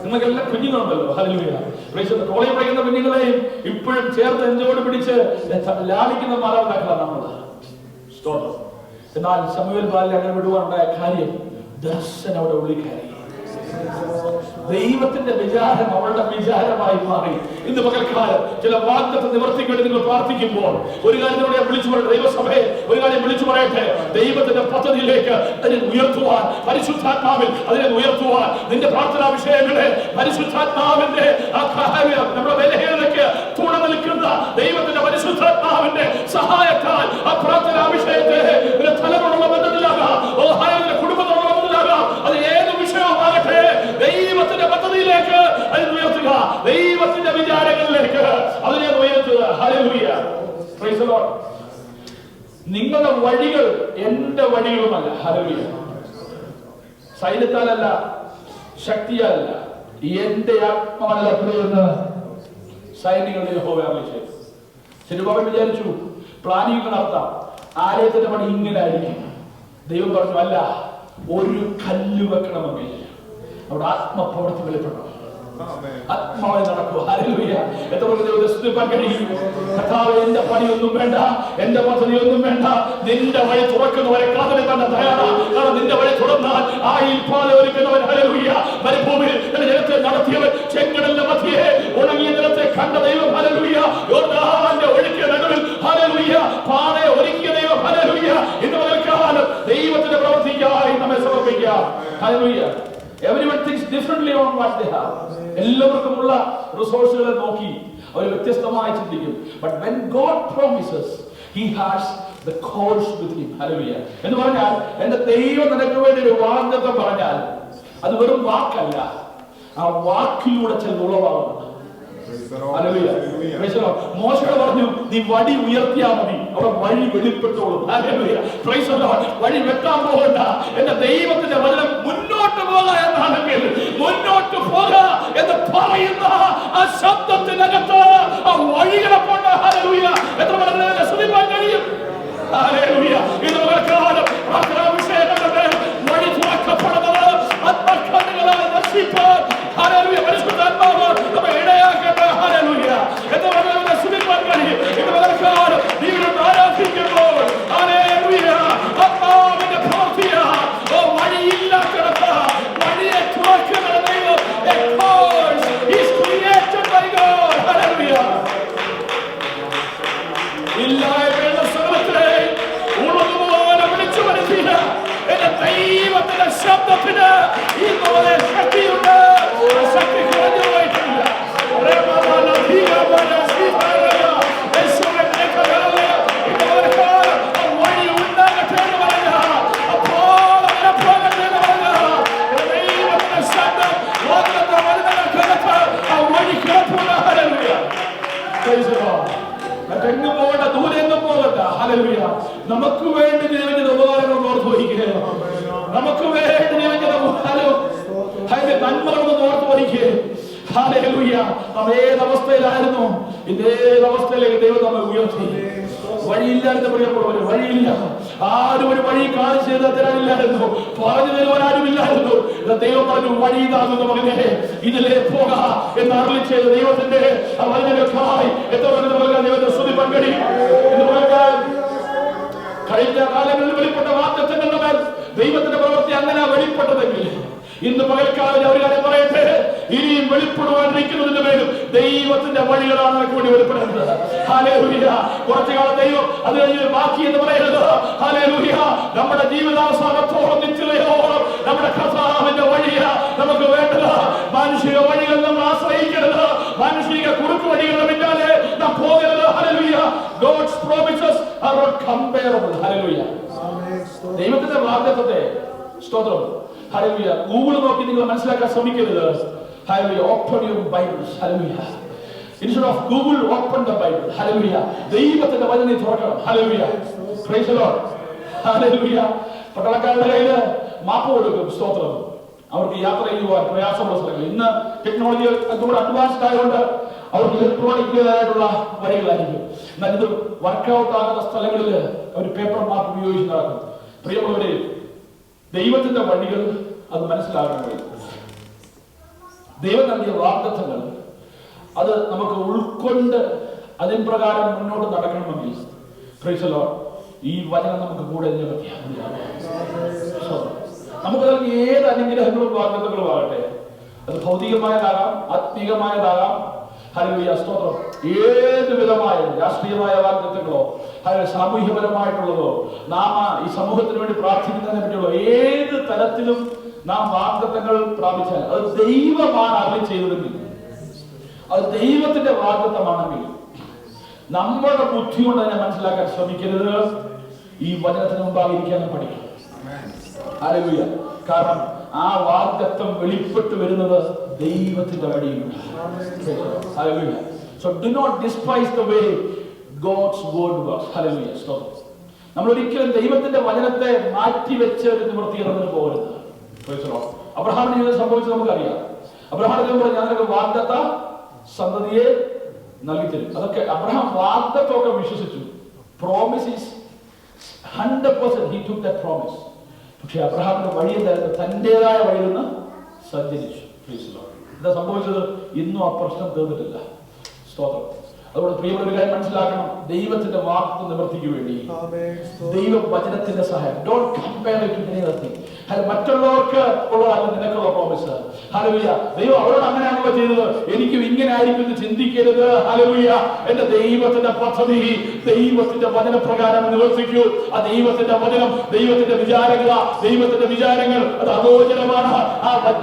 നിങ്ങൾക്കെല്ലാം കുഞ്ഞുങ്ങളുണ്ടല്ലോ. ഹല്ലേലൂയ. Praise the lord. കോളേജിൽ പഠിക്കുന്ന കുഞ്ഞുങ്ങളെയും ഇപ്പോഴും ചേർത്ത് എഞ്ചോട് പിടിച്ച് ലാളിക്കുന്ന മാതാപിതാക്കളാണ് നമ്മൾ. സ്തോത്രം. എന്നാൽ ശമൂവേൽ ബാലിനെ അങ്ങനെ വിടുവാനുണ്ടായ കാര്യം ദർശനം അവിടെ ഉള്ളിൽ കയറി. ദൈവത്തിന്റെ വിചാരം അവളുടെ വിചാരമായി മാറി. ഇന്ന് പകൽക്കാലം ചില വാഗ്ദത്തം നിവർത്തിക്ക് വേണ്ടി നിങ്ങൾ പ്രാർത്ഥിക്കുമ്പോൾ ഒരു കാര്യത്തിലൂടെ വിളിച്ചു പറയട്ടെ, ദൈവസഭയെ ഒരു കാര്യം വിളിച്ചു പറയട്ടെ, ദൈവത്തിന്റെ പദ്ധതിയിലേക്ക് അതിനെ ഉയർത്തുവാൻ, പരിശുദ്ധാത്മാവിൽ അതിനെ ഉയർത്തുവാൻ, നിന്റെ പ്രാർത്ഥനാ വിഷയങ്ങളെ പരിശുദ്ധാത്മാവിന്റെ നമ്മുടെ ബലഹീനതയ്ക്ക് തുണ നിൽക്കുന്ന ദൈവത്തിന്റെ പരിശുദ്ധാത്മാവിന്റെ സഹായത്താൽ ആ പ്രാർത്ഥനാ വിഷയത്തെ തലമുറ ബന്ധത്തിലാകാം, കുടുംബത്തിലുള്ള ബന്ധത്തിലാകാം, അത് ഏത് വിഷയമാകട്ടെ ദൈവത്തിന്റെ പദ്ധതിയിലേക്ക് അതിനെ ഉയർത്തുക, ദൈവത്തിന്റെ വിചാരങ്ങളിലേക്ക് അതിനെ ഉയർത്തുക. ഹല്ലേലൂയ. Praise the Lord. നിങ്ങളുടെ വഴികൾ എന്റെ വഴികളുമല്ല. ഹല്ലേലൂയ. സൈന്യത്താലല്ല, ശക്തിയാലല്ല, എന്റെ ആത്മാവിലെന്ന് സൈനികളുടെ യഹോവ അരുളിച്ചെയ്തു. ശരിക്കും വിചാരിച്ചു പ്ലാനിങ് നടത്താം, ആലയത്തിന്റെ പണി ഇങ്ങനെ ആയിരിക്കും. ദൈവം പറഞ്ഞു, അല്ല, ഒരു കല്ല് വെക്കണമെങ്കിൽ അവിടെ ആത്മപ്രവൃത്തി വെളിപ്പെടണം. ആത്മാവിൽ നടക്കുക. ഹല്ലേലൂയ. എത്ര സ്തുതിപ്പാൻ കഴിയും. കർത്താവേ, എന്റെ പണിയൊന്നും വേണ്ട, എന്റെ പദ്ധതിയൊന്നും വേണ്ട, നിന്റെ വഴി തുറക്കുന്നവരെ കാത്തിരിക്കാൻ തയ്യാറാണ്. കാരണം നിന്റെ വഴി തുറന്നാൽ ആ ഇൽപ്പാലെ ഒരുക്കുന്നവൻ. ഹല്ലേലൂയ. മരുഭൂമിയിൽ ജനത്തെ നടത്തിയവൻ, ചെങ്കടലിന്റെ മധ്യേ ഉണങ്ങിയ നിലത്തെ കണ്ട ദൈവം. ഹല്ലേലൂയ. യോർദാന്റെ ഒഴുക്കിയ നടുവിൽ ഹല്ലേലൂയ പാതയെ ഒരുക്കിയ ദൈവം. ഹല്ലേലൂയ. ഇന്ന് പകൽക്കാലം ദൈവത്തിന്റെ പ്രവൃത്തിക്കായി നമ്മെ സമർപ്പിക്കാം. Hallelujah. Everyone thinks differently on what they have. എല്ലാവർക്കുമുള്ള റിസോഴ്സുകളെ നോക്കി അവർ വ്യത്യസ്തമായി ചിന്തിക്കും. But when God promises, He has the course with Him. Hallelujah. എന്ന് പറഞ്ഞാൽ എന്റെ ദൈവം നിനക്ക് വേണ്ടി ഒരു വാഗ്ദത്തം പറഞ്ഞാൽ അത് വെറും വാക്കല്ല, ആ വാക്കിലൂടെ ചില ഉളവാകുന്നു. മോശയോട് പറഞ്ഞു, നീ വടി ഉയർത്തിയാൽ മതി, അവിടെ വഴി വെളിപ്പെട്ടോളും. വഴി വെട്ടാൻ പോകണ്ട. എന്റെ ദൈവത്തിന്റെ വചനം മുന്നോട്ട് പോക എന്നാണെങ്കിൽ മുന്നോട്ട് പോക എന്ന് പറയുന്ന ആ ശബ്ദത്തിനകത്ത് ആ വഴികളെ കൊണ്ട് എത്ര വളരെ ശ്രദ്ധിക്കാൻ കഴിയും. ഇത് കാലം വിഷയങ്ങളുടെ വഴി തുറക്കപ്പെടുന്നത് ആത്മകഥകളാൽ നശിപ്പാൻ പരിശുദ്ധാത്മാവ് നമ്മെ ഇടയാക്കട്ടെ. ഹല്ലേലൂയ. എന്ന് പറഞ്ഞാൽ ശ്രദ്ധിക്കാൻ കഴിയും. ഇത് കാലം ദൈവം ആരാധിക്കുമ്പോൾ ഹല്ലേലൂയ ആത്മാവിന്റെ പ്രവൃത്തിയാ. ഓ വഴിയില്ലാത്തിടത്ത വഴിയെ തുറക്കുന്ന ദൈവം. He's created by God. Hallelujah. ഇല്ലായ്മയുടെ സ്ഥലത്തെ ഉണർന്നുപോലെ വിളിച്ചു വരുത്തിയ എന്റെ ദൈവത്തിന്റെ ശബ്ദത്തിന് ഇന്നുവരെ ശക്തിയുണ്ട്. ശക്തി കുറഞ്ഞു പോയിട്ടില്ല. വഴി ഉണ്ടാകട്ടെ എന്ന് പറഞ്ഞ അപ്പോൾ അങ്ങനെ പോകട്ടെ എന്ന് പറഞ്ഞ ദൈവത്തിന്റെ ശബ്ദം ലോകത്തെ വരുന്നതിനകത്ത് ആ വഴി കിടപ്പുണ്ട്. ഹല്ലേലൂയ. മറ്റെങ്ങും പോകണ്ട, ദൂരെങ്ങും പോകണ്ട. ഹല്ലേലൂയ. നമുക്ക് വേണ്ടി നിരവധി ഉപകാരങ്ങൾ ഓർത്ത് വഹിക്കുക. നമുക്ക് വേണ്ടി നിരവധി അതിന്റെ നന്മകളൊന്നും ഓർത്ത് വഹിക്കുക. ഹല്ലേലൂയ. നാം ഏതവസ്ഥയിലായിരുന്നു, ഇതേതവസ്ഥയിലേക്ക് ദൈവം നമ്മെ ഉയർത്തി. വഴിയില്ലായിരുന്നു പ്രിയപ്പെട്ടവര്, വഴിയില്ല. ആരും ഒരു വഴി കാണിച്ചു തരാനില്ലായിരുന്നു, പറഞ്ഞു തരുവാൻ ആരുമില്ലായിരുന്നു. ദൈവം പറഞ്ഞു, വഴി ഇതാകുന്ന മകനെ, ഇതിലേ പോക എന്ന് അരുളി ചെയ്ത ദൈവത്തിന്റെ വചനങ്ങൾക്കായി എത്ര ദൈവത്തെ സ്തുതിപ്പാൻ കഴിയും. കഴിഞ്ഞ കാലങ്ങളിൽ വെളിപ്പെട്ട വാഗ്ദത്തങ്ങളുടെ മേൽ ദൈവത്തിന്റെ പ്രവൃത്തി അങ്ങനെ വെളിപ്പെട്ടതെങ്കിൽ ഇന്ന് പകൽക്കാലം ഒരു കാര്യം പറയട്ടെ, ഇനിയും വെളിപ്പെടുവാനിരിക്കുന്നതിന്റെ മേലും ദൈവത്തിന്റെ വഴികളാണ് നമുക്ക് വേണ്ടി വെളിപ്പെടുന്നത്. ഹല്ലേലൂയ. കുറച്ചു കാലം ദൈവം അത് കഴിഞ്ഞ് ബാക്കി എന്ന് പറയുന്നത് ഹല്ലേലൂയ നമ്മുടെ ജീവിതാവസാനത്തോളം നിശ്ചയോളം നമ്മുടെ കർത്താവിന്റെ വഴിയ നമുക്ക് വേണ്ടത്. മാനുഷിക വഴികൾ നമ്മൾ ആശ്രയിക്കരുത്, മാനുഷിക കുറുക്ക് വഴികളുടെ പിന്നാലെ നാം പോകരുത്. Hallelujah. God's promises are not comparable. Hallelujah. ദൈവത്തിന്റെ വാഗ്ദത്തത്തെ സ്തോത്രം. ഹല്ലേലൂയ. ഗൂഗിൾ നോക്കി നിങ്ങൾ മനസ്സിലാക്കാൻ ശ്രമിക്കരുത്. Hallelujah. Open your Bibles. Hallelujah. Instead of Google, open the Bible. Hallelujah. ദൈവത്തിന്റെ വചനം തുറക്കണം. Hallelujah. Praise the Lord. Hallelujah. പട്ടാളക്കാരുടെ കയ്യിൽ മാപ്പ് കൊടുക്കും. സ്തോത്രം. അവർക്ക് യാത്ര ചെയ്യുവാൻ പ്രയാസമുള്ള സ്ഥലങ്ങൾ. ഇന്ന് ടെക്നോളജി അതുകൂടെ അഡ്വാൻസ്ഡ് ആയതുകൊണ്ട് അവർക്ക് ഇലക്ട്രോണിക്കായിട്ടുള്ള വഴികളായിരിക്കും. എന്നാൽ ഇത് വർക്ക്ഔട്ട് ആകുന്ന സ്ഥലങ്ങളിൽ അവർ പേപ്പർ മാപ്പ് ഉപയോഗിച്ച് നടക്കും. പ്രിയമുള്ളവരെ, ദൈവത്തിന്റെ വഴികൾ അത് മനസ്സിലാക്കാൻ കഴിയും. ദൈവം നൽകിയ വാഗ്ദത്തങ്ങൾ അത് നമുക്ക് ഉൾക്കൊണ്ട് അതിൻ പ്രകാരം മുന്നോട്ട് നടക്കണമെങ്കിൽ പ്രൈസ് ദി ലോർഡ് ഈ വചനം നമുക്ക് കൂടെ നമുക്ക് നൽകിയ ഏത് അനുഗ്രഹങ്ങളും വാഗ്ദത്തങ്ങളും ആകട്ടെ, അത് ഭൗതികമായതാകാം, ആത്മീകമായതാകാം. ഹല്ലേലൂയ. സ്തോത്രം. ഏത് വിധമായ രാഷ്ട്രീയമായ വാഗ്ദത്തങ്ങളോ സാമൂഹ്യപരമായിട്ടുള്ളതോ നാം ഈ സമൂഹത്തിന് വേണ്ടി പ്രാർത്ഥിക്കുന്നതിനെ പറ്റിയുള്ള ഏത് തരത്തിലും നാം വാഗ്ദത്തങ്ങൾ പ്രാപിച്ചാൽ അത് ദൈവമാണ് അരുളി ചെയ്തതെങ്കിൽ, അത് ദൈവത്തിന്റെ വാഗ്ദത്തമാണെങ്കിൽ നമ്മുടെ ബുദ്ധി കൊണ്ട് അതിനെ മനസ്സിലാക്കാൻ ശ്രമിക്കരുത്. ഈ വചനത്തിന് മുമ്പായിരിക്കാൻ പഠിക്കണം. ഹല്ലേലൂയ. കാരണം ആ വാഗ്ദത്തം വെളിപ്പെട്ട് വരുന്നത് ദൈവത്തിന്റെ വഴിയിലൂടെ. Hallelujah. So do not despise the way God's word works. Hallelujah. നമ്മൾ ഒരിക്കലും ദൈവത്തിന്റെ വചനത്തെ മാറ്റി വെച്ച് ഒരു നിവൃത്തിയിറങ്ങി പോകരുത്. അബ്രഹാമിന്റെ ജീവിതം സംഭവിച്ചത് നമുക്കറിയാം. അബ്രഹാമിന്റെ പറഞ്ഞു, ഞാൻ നിനക്ക് വാഗ്ദത്ത സന്തതിയെ നൽകി തരും. അതൊക്കെ അബ്രഹാം വാഗ്ദത്തമൊക്കെ വിശ്വസിച്ചു. Promise is 100%. He took that promise. പക്ഷെ അബ്രഹാമിന്റെ വഴി എന്തായിരുന്നു? തന്റേതായ വഴിയിൽ നിന്ന് സഞ്ചരിച്ചു. എന്താ സംഭവിച്ചത്? ഇന്നും ആ പ്രശ്നം തീർന്നിട്ടില്ല. സ്തോത്രം. അതുകൊണ്ട് പ്രിയമുള്ള ഒരു കാര്യം മനസ്സിലാക്കണം, ദൈവത്തിന്റെ വാക്ക് നിവർത്തിക്ക് വേണ്ടി ദൈവ വചനത്തിന്റെ സഹായം. Don't compare it with anything. മറ്റുള്ളവർക്ക് ഉള്ളതല്ല നിനക്കുള്ള പ്രോമിസ്. ഹല്ലേലൂയ. ദൈവം അവരോട് അങ്ങനെയാണല്ലോ ചെയ്തത്, എനിക്കും ഇങ്ങനെ ആയിരിക്കും എന്ന് ചിന്തിക്കരുത്. ഹല്ലേലൂയ. എന്റെ ദൈവത്തിന്റെ പദ്ധതി, ദൈവത്തിന്റെ വചനപ്രകാരം നിവർത്തിക്കൂ. ആ ദൈവത്തിന്റെ വചനം, ദൈവത്തിന്റെ വിചാരങ്ങൾ അത് അഗോചരമാണ്.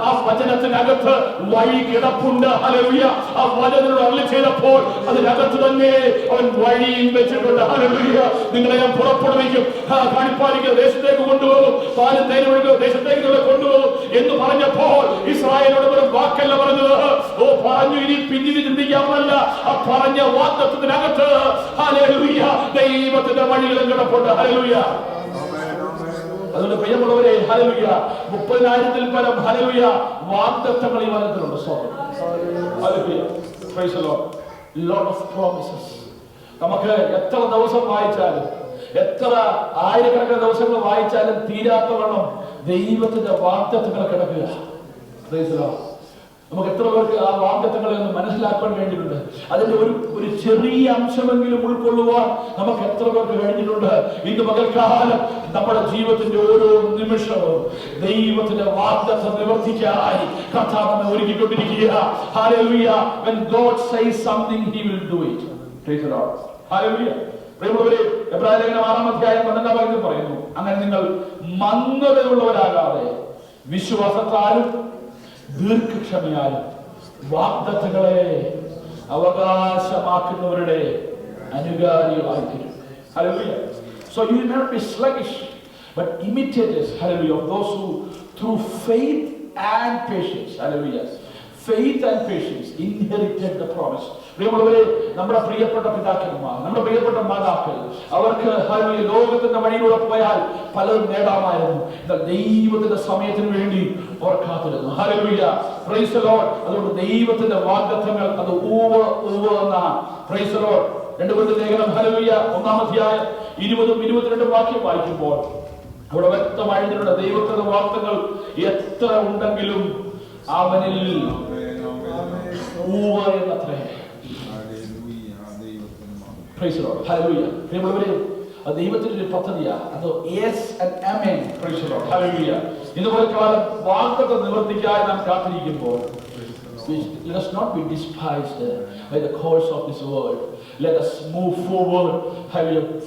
ആ വചനത്തിനകത്ത് വഴി കിടപ്പുണ്ട്. ഹല്ലേലൂയ. ആ വചനത്തിനോട് അരുളി ചെയ്തപ്പോൾ അതിനകത്ത് തന്നെ അവൻ വഴിയും വെച്ചിട്ടുണ്ട്. ഹല്ലേലൂയ. നിങ്ങളെ ഞാൻ പുറപ്പെടുവിക്കും, കാണിപ്പാലിക്കുന്ന ദേശത്തേക്ക് കൊണ്ടുപോകും, പാലും തേനും ഒഴുകുന്ന ദേശത്തേക്ക് നിങ്ങളെ കൊണ്ടുപോകും എന്ന് പറഞ്ഞപ്പോൾ ഇസ്രായേലിനോട് ഒരു വാക്കല്ല പറഞ്ഞത്. പറഞ്ഞു ഇനി പിന്നീട് ചിന്തിക്കാമല്ല, ആ പറഞ്ഞ വാഗ്ദത്തത്തിനകത്ത് ഹല്ലേലൂയ ദൈവത്തിന്റെ വഴികളും കിടപ്പുണ്ട്. ഹല്ലേലൂയ. അതുകൊണ്ട് പ്രിയമുള്ളവരെ, ഹല്ലേലൂയ 30,000-ൽ പരം ഹല്ലേലൂയ വാഗ്ദത്തങ്ങൾ ഈ വചനത്തിലുണ്ട്. ഹല്ലേലൂയ. Praise the lord. Lot of promises. നമുക്ക് എത്ര ദിവസം വായിച്ചാലും, എത്ര ആയിരക്കണക്കിന് ദിവസങ്ങൾ വായിച്ചാലും തീരാത്തവണ്ണം ദൈവത്തിന്റെ വാഗ്ദത്തങ്ങൾ കിടക്കുക. Price the Lord. നമുക്ക് എത്ര പേർക്ക് ആ വാഗ്ദത്തങ്ങളെ ഒന്ന് മനസ്സിലാക്കാൻ വേണ്ടിയിട്ടുണ്ട്. അതിന്റെ ഒരു ചെറിയ അംശമെങ്കിലും ഉൾക്കൊള്ളുവാൻ നമുക്ക് എത്ര പേർക്ക് കഴിഞ്ഞിട്ടുണ്ട്. ഇന്ന് പകൽക്കാലം നമ്മുടെ ജീവിതത്തിന്റെ ഓരോ നിമിഷവും ദൈവത്തിന്റെ വാഗ്ദത്തം നിവർത്തിക്കാനായി കർത്താവ് നമ്മെ ഒരുക്കിക്കൊണ്ടിരിക്കുക. Hallelujah. When God says something, he will do it. Praise the Lord. Hallelujah. പ്രിയമുള്ളവരെ, എബ്രായ ലേഖനം 6-ാം അധ്യായം 12-ാം വാക്യത്തിൽ പറയുന്നു, അങ്ങനെ നിങ്ങൾ മന്ദതയുള്ളവരാകാതെ വിശ്വാസത്താലും ദീർഘക്ഷമയാലും വാഗ്ദത്തങ്ങളെ അവകാശമാക്കുന്നവരുടെ അനുകാരികളായിരിക്കും. Hallelujah. So you will not be sluggish, but imitators, hallelujah, of those who through faith and patience, hallelujah, faith and patience inherited the promise. പ്രിയമുള്ളവരെ, നമ്മുടെ പ്രിയപ്പെട്ട പിതാക്കന്മാർ, നമ്മുടെ പ്രിയപ്പെട്ട മാതാക്കൾ, അവർക്ക് ഹല്ലേലൂയ ലോകത്തിന്റെ വഴിയിലൂടെ പോയാൽ പലതും നേടാമായിരുന്നു. ദൈവത്തിന്റെ സമയത്തിന് വേണ്ടി അവർ കാത്തിരുന്നു. ഹല്ലേലൂയ. Praise the Lord. അതുകൊണ്ട് ദൈവത്തിന്റെ വാഗ്ദത്തങ്ങൾ അത് എന്ന പ്രൈസ് ദി ലോർഡ്. 2 കൊരിന്ത്യർ ലേഖനം ഹല്ലേലൂയ 1-ാം അധ്യായം 20-22 വാക്യം വായിക്കുമ്പോൾ അവിടെ വ്യക്തമായിട്ടുണ്ട്, ദൈവത്തിന്റെ വാഗ്ദത്തങ്ങൾ എത്ര ഉണ്ടെങ്കിലും അവനിൽ എന്നത്രേ. Praise the Lord. ഹല്ലേലൂയ. പ്രിയമുള്ളവരെ, ദൈവത്തിന്റെ ഒരു പദ്ധതിയാണ് അത്. Yes and amen. Praise the Lord. ഹല്ലേലൂയ. ഇതുപോലെ കാലം വാഗ്ദത്തം നിവർത്തിക്കാൻ നാം കാത്തിരിക്കുമ്പോൾ let us not be despised by the course of this world. Let us move forward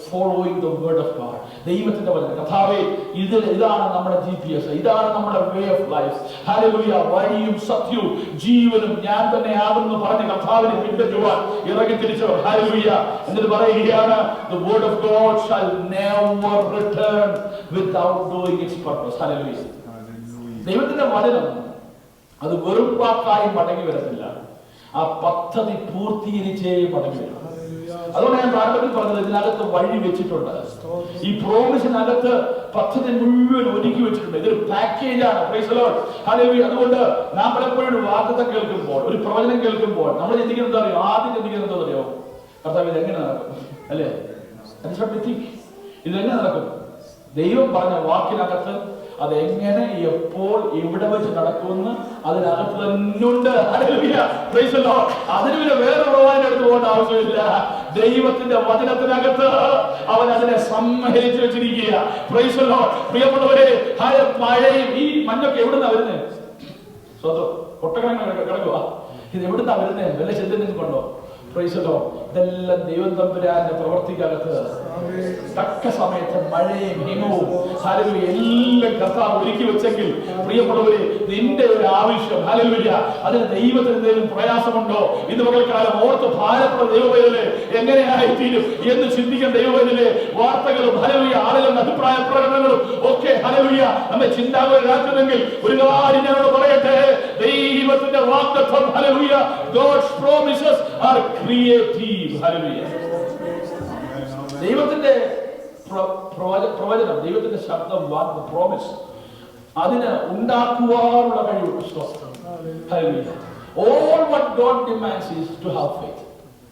following the word of God. ദൈവത്തിന്റെ വചനം. കർത്താവേ, ഇതാണ് നമ്മുടെ GPS, ഇതാണ് നമ്മുടെ വേ ഓഫ് ലൈഫ്. ഹല്ലേലൂയ. വഴിയും സത്യവും ജീവനും ഞാൻ തന്നെ ആകുന്നു പറഞ്ഞ കർത്താവിനെ പിൻപറ്റുവാൻ ഇറങ്ങി തിരിച്ചവർ. ഹല്ലേലൂയ. എന്നിട്ട് പറയുകയാണ്, the word of God shall never return without doing its purpose. Hallelujah. ദൈവത്തിന്റെ വചനം അത് വെറും വാക്കായി മടങ്ങി വരത്തില്ല, ആ പദ്ധതി പൂർത്തീകരിച്ചേ മടങ്ങി വരും. അതുകൊണ്ട് ഞാൻ പ്രാരംഭത്തിൽ പറഞ്ഞത്, ഇതിനകത്ത് വഴി വെച്ചിട്ടുണ്ട്. ഈ പ്രോമിസിനകത്ത് പദ്ധതി മുഴുവൻ ഒരുക്കി വെച്ചിട്ടുണ്ട്. ഇതൊരു പാക്കേജാണ്. Price the Lord. ഹല്ലേലൂയ. അതുകൊണ്ട് നാം പലപ്പോഴും ഒരു വാഗ്ദത്തം കേൾക്കുമ്പോൾ, ഒരു പ്രവചനം കേൾക്കുമ്പോൾ നമ്മൾ ചിന്തിക്കുന്നത് എന്താ അറിയോ? ആദ്യം ചിന്തിക്കുന്നത് എന്താ അറിയോ? കർത്താവ് ഇതെങ്ങനെ നടക്കും, അല്ലേ? ഇതെങ്ങനെ നടക്കും? ദൈവം പറഞ്ഞ വാക്കിനകത്ത് അതെങ്ങനെ, എപ്പോൾ, എവിടെ വെച്ച് നടക്കുമെന്ന് അതിനകത്ത് തന്നെ ഉണ്ട്. അതിന് പിന്നെ വേറെ പ്രവാചകന്റെ അടുത്ത് പോകേണ്ട ആവശ്യമില്ല. ദൈവത്തിന്റെ വചനത്തിനകത്ത് അവൻ അതിനെ സമ്മേളിച്ചു വെച്ചിരിക്കുക. Price the Lord. പ്രിയപ്പെട്ടവരെ, മഴയും ഈ മഞ്ഞൊക്കെ എവിടുന്നാ വരുന്നത്? സ്വന്തം ഒട്ടകങ്ങൾ കിടക്കുക. ഇത് എവിടുന്നാ വരുന്നത്? വല്ല ചിന്തയിൽ കൊണ്ടോ? Price the Lord. ഇതെല്ലാം ദൈവം തമ്പുരാന്റെ പ്രവർത്തിക്കകത്ത് തക്ക സമയത്ത് മഴയും ഹിമവും ഹല്ലേലൂയ എല്ലാം കർത്താവ് ഒരുക്കി വെച്ചെങ്കിൽ, പ്രിയപ്പെട്ടവരെ, നിന്റെ ഒരു ആവശ്യം ഹല്ലേലൂയ അതിന് ദൈവത്തിന് എന്തെങ്കിലും പ്രയാസമുണ്ടോ? ഇന്ന് പകൽക്കാലം ഓർത്ത് ഭാരപ്പെട്ട ദൈവവേദന എങ്ങനെയായിത്തീരും എന്ന് ചിന്തിക്കുന്ന ദൈവവേദന വാർത്തകളും ഹല്ലേലൂയ ആളുകളുടെ അഭിപ്രായ പ്രകടനങ്ങളും ഒക്കെ ഹല്ലേലൂയ നമ്മെ ചിന്താകുലരാക്കുന്നെങ്കിൽ ഒരു കാര്യം ഞങ്ങളോട് പറയട്ടെ, ദൈവത്തിന്റെ വാഗ്ദത്തം hallelujah, God's promises are creative. Hallelujah. ദൈവത്തിന്റെ പ്രവചനം, ദൈവത്തിന്റെ ശബ്ദം, വാക്ക്, പ്രോമിസ്, അതിന് ഉണ്ടാക്കുവാനുള്ള കഴിവുണ്ട്. Hallelujah. All what God demands is to have faith.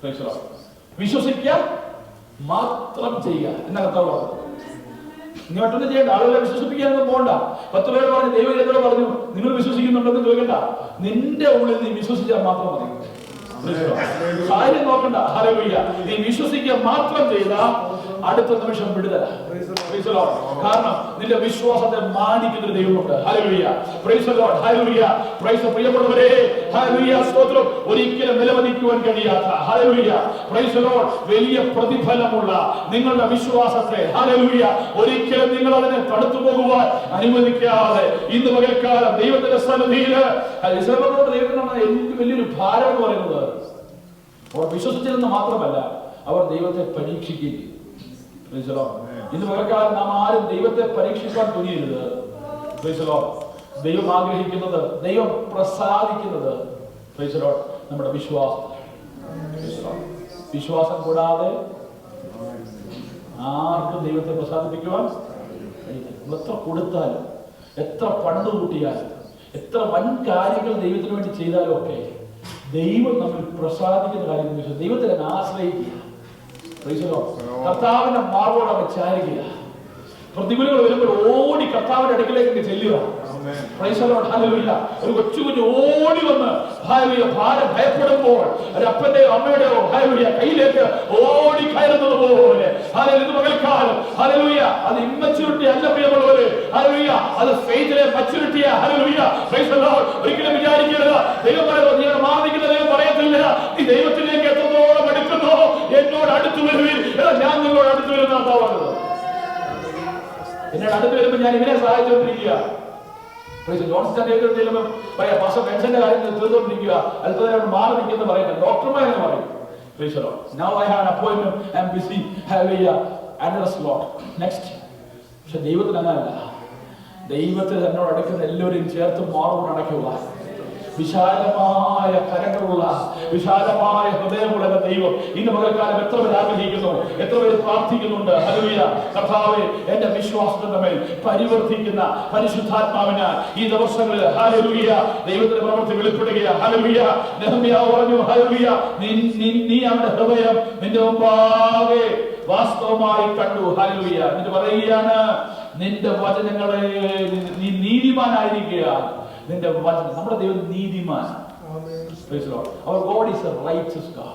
Praise the Lord. വിശ്വസിക്കുക, മാത്രം ചെയ്യുക. എന്നാ കർത്താവ് പറഞ്ഞത്? നീ മറ്റൊന്നും ചെയ്യണ്ട. ആളുകളെ വിശ്വസിപ്പിക്കാനൊന്നും പോകണ്ട. 10 പേര് പറഞ്ഞു, ദൈവം എന്നോട് പറഞ്ഞു നിങ്ങൾ വിശ്വസിക്കുന്നുണ്ടെന്ന് ചോദിക്കണ്ട. നിന്റെ ഉള്ളിൽ നീ വിശ്വസിച്ചാൽ മാത്രം മതി. കാര്യം നോക്കണ്ട. ഹല്ലേലൂയ. നീ വിശ്വസിക്കുക മാത്രം ചെയ്ത അടുത്ത നിമിഷം വിടുതല. കാരണം നിന്റെ വിശ്വാസത്തെ മാനിക്കുന്നൊരു ദൈവമുണ്ട്. Hallelujah. Praise the Lord. Hallelujah. Praise പ്രിയപ്പെട്ടവരെ, ഹല്ലേലൂയ. സ്തോത്രം. ഒരിക്കലും വിലമതിക്കുവാൻ കഴിയാത്ത, ഹല്ലേലൂയ, പ്രൈസ് ദി ലോർഡ്, വലിയ പ്രതിഫലമുള്ള നിങ്ങളുടെ വിശ്വാസത്തെ, ഹല്ലേലൂയ, ഒരിക്കലും നിങ്ങൾ അതിനെ തടുത്തു പോകുവാൻ അനുവദിക്കാതെ ഇന്ന് പകൽക്കാലം ദൈവത്തിന്റെ സന്നിധിയിൽ ദൈവത്തിനാണ് എനിക്ക് വലിയൊരു ഭാരം എന്ന് പറയുന്നത്. അവർ വിശ്വസിച്ചിരുന്ന മാത്രമല്ല, അവർ ദൈവത്തെ പരീക്ഷിക്കുകയും ചെയ്തു. ഇന്ന് പകൽക്കാലം നാം ആരും ദൈവത്തെ പരീക്ഷിക്കാൻ തുനിയരുത്. ദൈവം ആഗ്രഹിക്കുന്നത്, ദൈവം പ്രസാദിക്കുന്നത് നമ്മുടെ വിശ്വാസം. വിശ്വാസം കൂടാതെ ആർക്കും ദൈവത്തെ പ്രസാദിപ്പിക്കുവാൻ കഴിയില്ല. എത്ര കൊടുത്താലും, എത്ര പണ്ട് കൂട്ടിയാലും, എത്ര വൻ കാര്യങ്ങൾ ദൈവത്തിന് വേണ്ടി ചെയ്താലും ഒക്കെ ദൈവം നമ്മൾ പ്രസാദിക്കുന്ന കാര്യം ദൈവത്തെ ആശ്രയിക്കുക. കർത്താവിന്റെ മാർഗോട് അവൻ ചാരുക. പ്രതികൂലങ്ങൾ വരുമ്പോൾ ഓടി കർത്താവിന്റെ അടുക്കലേക്ക് ചെല്ലുക. ഒരു കൊച്ചു കുഞ്ഞ് ഓടി വന്ന് ഭാരം ഭയപ്പെടുമ്പോൾ ഒരപ്പന്റെയോ അമ്മയുടെയോ കയ്യിലേക്ക് ഓടി കയറുന്നത് പോലെ ഇത് പകൽക്കാലം അത് ഇമ്മച്യൂരിറ്റി അല്ല പ്രിയമുള്ളവര്. അത് ഫെയ്ത്തിലെ മച്യൂരിറ്റിയാ. ഒരിക്കലും വിചാരിക്കരുത് ദൈവം പറയുന്നത് മാറിക്കുന്ന ദൈവം പറയത്തില്ല. നീ ദൈവത്തിലേക്ക് എത്രത്തോളം അടുക്കുന്നോ എന്നോട് അടുത്തു വരുവിൻ, ഞാൻ നിങ്ങളോട് അടുത്തു വരുന്ന പറഞ്ഞത്. എന്നോട് അടുത്ത് വരുമ്പോൾ ഞാൻ ഇവരെ സഹായിച്ചുകൊണ്ടിരിക്കുക. പെൻഷന്റെ കാര്യം തീർന്നുകൊണ്ടിരിക്കുക. അല്പം മാറി നിൽക്കുന്ന പറയുന്നത് ഡോക്ടർമാരെ പറയും. Now I have an appointment, I am busy, have another slot. Next. പക്ഷെ ദൈവത്തിന് അങ്ങനല്ല. ദൈവത്തിൽ എന്നോട് അടുക്കുന്ന എല്ലാവരെയും ചേർത്ത് മാറുകൊണ്ട് അടയ്ക്കുക. വിശാലമായ കരങ്ങളുള്ള, വിശാലമായ ഹൃദയമുള്ള ദൈവം ഇന്ന് പകൽക്കാലം എത്ര പേര് ആഗ്രഹിക്കുന്നു, എത്ര പേര് പ്രാർത്ഥിക്കുന്നുണ്ട്. ഹല്ലേലൂയ. കർത്താവേ, എന്റെ വിശ്വാസത്തിന്റെ മേൽ പരിവർത്തിക്കുന്ന പരിശുദ്ധാത്മാവിന് ഈ ദിവസങ്ങളിൽ ഹല്ലേലൂയ ദൈവത്തിന്റെ പ്രവൃത്തി വെളിപ്പെടുകയാ. ഹല്ലേലൂയ. നെഹമ്യാവ് പറഞ്ഞു, ഹല്ലേലൂയ, നീ അവന്റെ ഹൃദയം നിന്റെ മുമ്പാകെ വാസ്തവമായി കണ്ടു. ഹല്ലേലൂയ. എന്നിട്ട് പറയുകയാണ്, നിന്റെ വചനങ്ങളെ നീ നീതിമാനായിരിക്കുക. നിന്റെ വചനം, നമ്മുടെ ദൈവം നീതിമാൻ. Our God is a righteous God.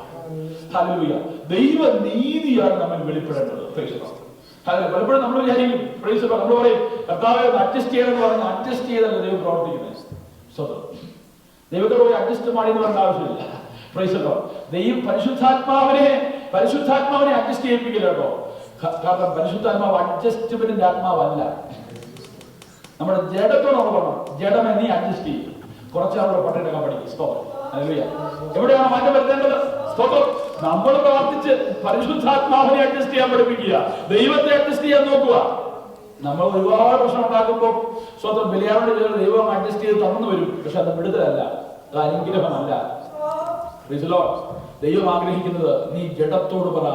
Hallelujah. ദൈവ നീതിയാണ് നമ്മൾ വെളിപ്പെടേണ്ടത്. പലപ്പോഴും നമ്മൾ വിചാരിക്കും, നമ്മൾ പറയും കർത്താവെ അഡ്ജസ്റ്റ് ചെയ്യണമെന്ന് പറഞ്ഞാൽ അഡ്ജസ്റ്റ് ചെയ്തല്ല ദൈവം പ്രവർത്തിക്കുന്നത്. ദൈവത്തോട് പോയി അഡ്ജസ്റ്റ് ಮಾಡಿ എന്ന് പറഞ്ഞ ആവശ്യമില്ല. ദൈവം പരിശുദ്ധാത്മാവിനെ അഡ്ജസ്റ്റ് ചെയ്യിപ്പിക്കില്ല കേട്ടോ. കാരണം പരിശുദ്ധാത്മാവ് അഡ്ജസ്റ്റ്മെന്റിന്റെ ആത്മാവല്ല. നമ്മുടെ ജഡത്തോട് നമ്മൾ പറഞ്ഞു, ജഡമെ നീ അഡ്ജസ്റ്റ് ചെയ്യും. കുറച്ചാളുടെ പട്ടിടക്കാൻ പഠിക്കും. സ്തോത്രം. ഹല്ലേലൂയ. എവിടെയാണ് മാറ്റം വരുത്തേണ്ടത്? സ്തോത്രം. നമ്മൾ പ്രാർത്ഥിച്ച് പരിശുദ്ധാത്മാവിനെ അഡ്ജസ്റ്റ് ചെയ്യാൻ പഠിപ്പിക്കുക, ദൈവത്തെ അഡ്ജസ്റ്റ് ചെയ്യാൻ നോക്കുക. നമ്മൾ ഒരുപാട് പ്രശ്നം ഉണ്ടാക്കുമ്പോൾ സ്വന്തം ബലിയാവിന്റെ പേരിൽ ദൈവം അഡ്ജസ്റ്റ് ചെയ്ത് തന്നു വരും. പക്ഷെ അത് വിടുതലല്ല, അത് അനുഗ്രഹമല്ല. ദൈവം ആഗ്രഹിക്കുന്നത് നീ ജഡത്തോട് പറ,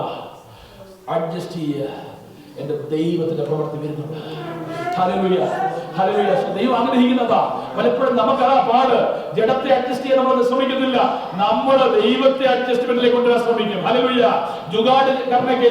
അഡ്ജസ്റ്റ് ചെയ്യുക, എന്റെ ദൈവത്തിന്റെ പ്രവൃത്തി വരുന്നുണ്ട്. ഹല്ലേലൂയ. ഹല്ലേലൂയ. ദൈവം ആഗ്രഹിക്കുന്നതാ. പലപ്പോഴും നമുക്കതാ പാട്. ജഡത്തെ അഡ്ജസ്റ്റ് ചെയ്യാൻ നമ്മൾ ശ്രമിക്കുന്നില്ല, നമ്മൾ ദൈവത്തെ അഡ്ജസ്റ്റ്മെന്റിലേക്ക് കൊണ്ടുവരാൻ ശ്രമിക്കും. ഹല്ലേലൂയ. ജുഗാഡ് കർണക്കെ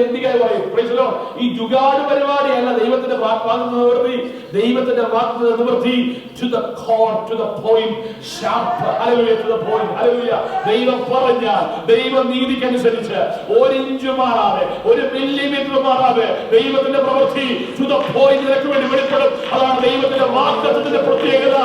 ഇന്ത്യക്കാർ പറയും, പ്രൈസ് ദി ലോർഡ്, ഈ ജുഗാഡ് പരിപാടിയല്ല ദൈവത്തിന്റെ വാഗ്ദത്ത നിവൃത്തി. ദൈവത്തിന്റെ വാഗ്ദത്ത നിവൃത്തി to the core, to the point, sharp. Hallelujah. To the point. Hallelujah. ദൈവം പറഞ്ഞാൽ, ദൈവം നീതിക്കനുസരിച്ച് ഒരു ഇഞ്ച് മാറാതെ, ഒരു മില്ലിമീറ്റർ മാറാതെ ദൈവത്തിന്റെ പ്രവൃത്തി to the point നിനക്ക് വേണ്ടി വെളിപ്പെടും. അതാണ് ദൈവത്തിന്റെ വാഗ്ദത്തത്തിന്റെ പ്രത്യേകത.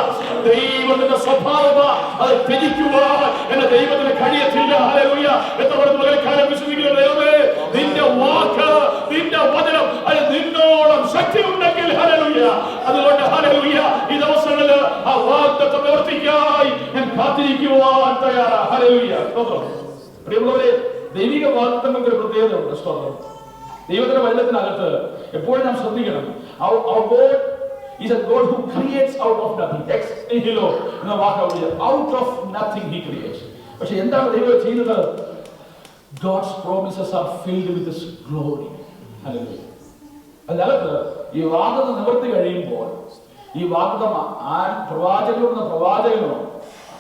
ദൈവത്തിന്റെ സ്വഭാവം അത് ത്യജിക്കുവാൻ എന്റെ ദൈവത്തിന് കഴിയത്തില്ല. ഹല്ലേലൂയ. എത്ര മകൾക്കാലം വിശ്വസിക്കുന്ന ദൈവമേ, നിന്റെ വാക്ക്, നിന്റെ വചനം അത് നിന്നോളം ശക്തി ഉണ്ടെങ്കിൽ ഹല്ലേലൂയ. അതുകൊണ്ട് ഹല്ലേലൂയ, ഈ ദിവസങ്ങളിൽ ആ വാഗ്ദത്ത പ്രവർത്തിക്കായി ഞാൻ കാത്തിരിക്കുവാൻ തയ്യാറാ. ഹല്ലേലൂയ. സ്തോത്രം. പ്രിയമുള്ളവരെ, ദൈവിക വാഗ്ദത്തങ്ങൾക്ക് ഒരു പ്രത്യേകതയുണ്ട്. സ്തോത്രം. ദൈവത്തിന്റെ വചനത്തിനകത്ത് എപ്പോഴും നാം ശ്രദ്ധിക്കണം. Our God is a God who creates out of nothing. Ex nihilo എന്ന വാക്കാണ്. Out of nothing he creates. പക്ഷെ എന്താണ് ദൈവം ചെയ്യുന്നത്? God's promises are filled with his glory. Hallelujah. അതിനകത്ത് ഈ വാഗ്ദത്തം നിവർത്തി കഴിയുമ്പോൾ, ഈ വാഗ്ദത്തം പ്രവാചകനോ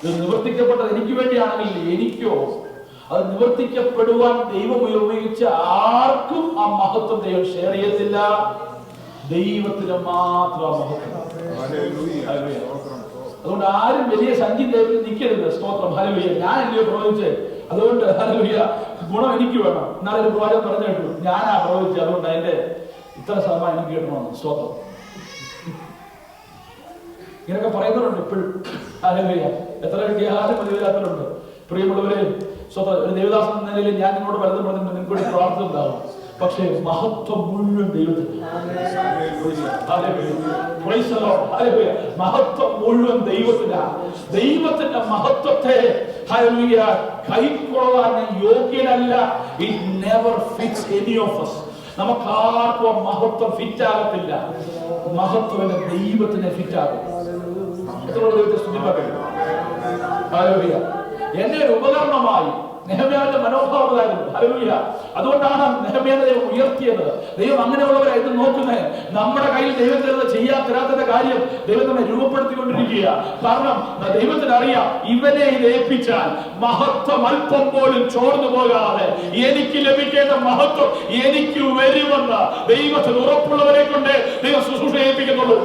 ഇത് നിവർത്തിക്കപ്പെട്ടത് എനിക്ക് വേണ്ടിയാണെങ്കിൽ എനിക്കോ, അത് നിവർത്തിക്കപ്പെടുവാൻ ദൈവം ഉപയോഗിച്ച ആർക്കും ആ മഹത്വം ദൈവം ഷെയർ ചെയ്യത്തില്ല. ദൈവത്തിന് മാത്രം മഹത്വം. അതുകൊണ്ട് ആരും വലിയ സംഗീത നിൽക്കരുത്. സ്തോത്രം. ഹല്ലേലൂയ. ഞാൻ അല്ലയോ പ്രവചിച്ചേ, അതുകൊണ്ട് ഹല്ലേലൂയ ഗുണം എനിക്ക് വേണം. എന്നാലും ഒരു പ്രവാചകൻ പറഞ്ഞു കേട്ടു, ഞാനാ പ്രവചിച്ചത്, അതുകൊണ്ട് അതിന്റെ ഇത്ര ശതമാനം എനിക്ക് കിട്ടണമെന്ന്. സ്തോത്രം. ഇങ്ങനെയൊക്കെ പറയുന്നവരുണ്ട് ഇപ്പോഴും. ഹല്ലേലൂയ. എത്ര കിട്ടിയാലും മതിയില്ലാത്തവരുണ്ട്. പ്രിയമുള്ളവരെ, സ്വന്തം ഒരു ദേവദാസൻ എന്ന നിലയിൽ ഞാൻ നിങ്ങളോട് പലതും പറഞ്ഞു, നിങ്ങൾക്ക് വേണ്ടി പ്രാർത്ഥന ഉണ്ടാവും. പക്ഷേ മഹത്വം മുഴുവൻ ദൈവത്തിന്. മഹത്വം മുഴുവൻ ദൈവത്തിനാണ്. ദൈവത്തിന്റെ മഹത്വത്തെ കൈക്കൊള്ളാൻ യോഗ്യനല്ല. It never fits any of us. നമുക്കാർക്കും മഹത്വം ഫിറ്റ് ആകത്തില്ല. മഹത്വം ദൈവത്തിന് ഫിറ്റ് ആകും. എത്ര ദൈവത്തെ സ്തുതിപ്പാട്ടില്ല. എന്നെ ഒരു ഉപകരണമായി നെഹമ്യാവിന്റെ മനോഭാവമായിരുന്നു. ഹല്ലേലൂയ. അതുകൊണ്ടാണ് നെഹമ്യാവിനെ ദൈവം ഉയർത്തിയത്. ദൈവം അങ്ങനെയുള്ളവരായിട്ട് നോക്കുന്നത്. നമ്മുടെ കയ്യിൽ ദൈവത്തിന് ചെയ്യാൻ തരാത്ത കാര്യം ദൈവം നമ്മെ രൂപപ്പെടുത്തിക്കൊണ്ടിരിക്കുക. കാരണം ദൈവത്തിന് അറിയാം, ഇവനെ ഇത് ഏൽപ്പിച്ചാൽ മഹത്വം അല്പം പോലും ചോർന്നു പോകാതെ എനിക്ക് ലഭിക്കേണ്ട മഹത്വം എനിക്ക് വരുമെന്ന് ദൈവത്തിന് ഉറപ്പുള്ളവരെ കൊണ്ട് ദൈവം ശുശ്രൂഷ ഏൽപ്പിക്കുന്നുള്ളൂ.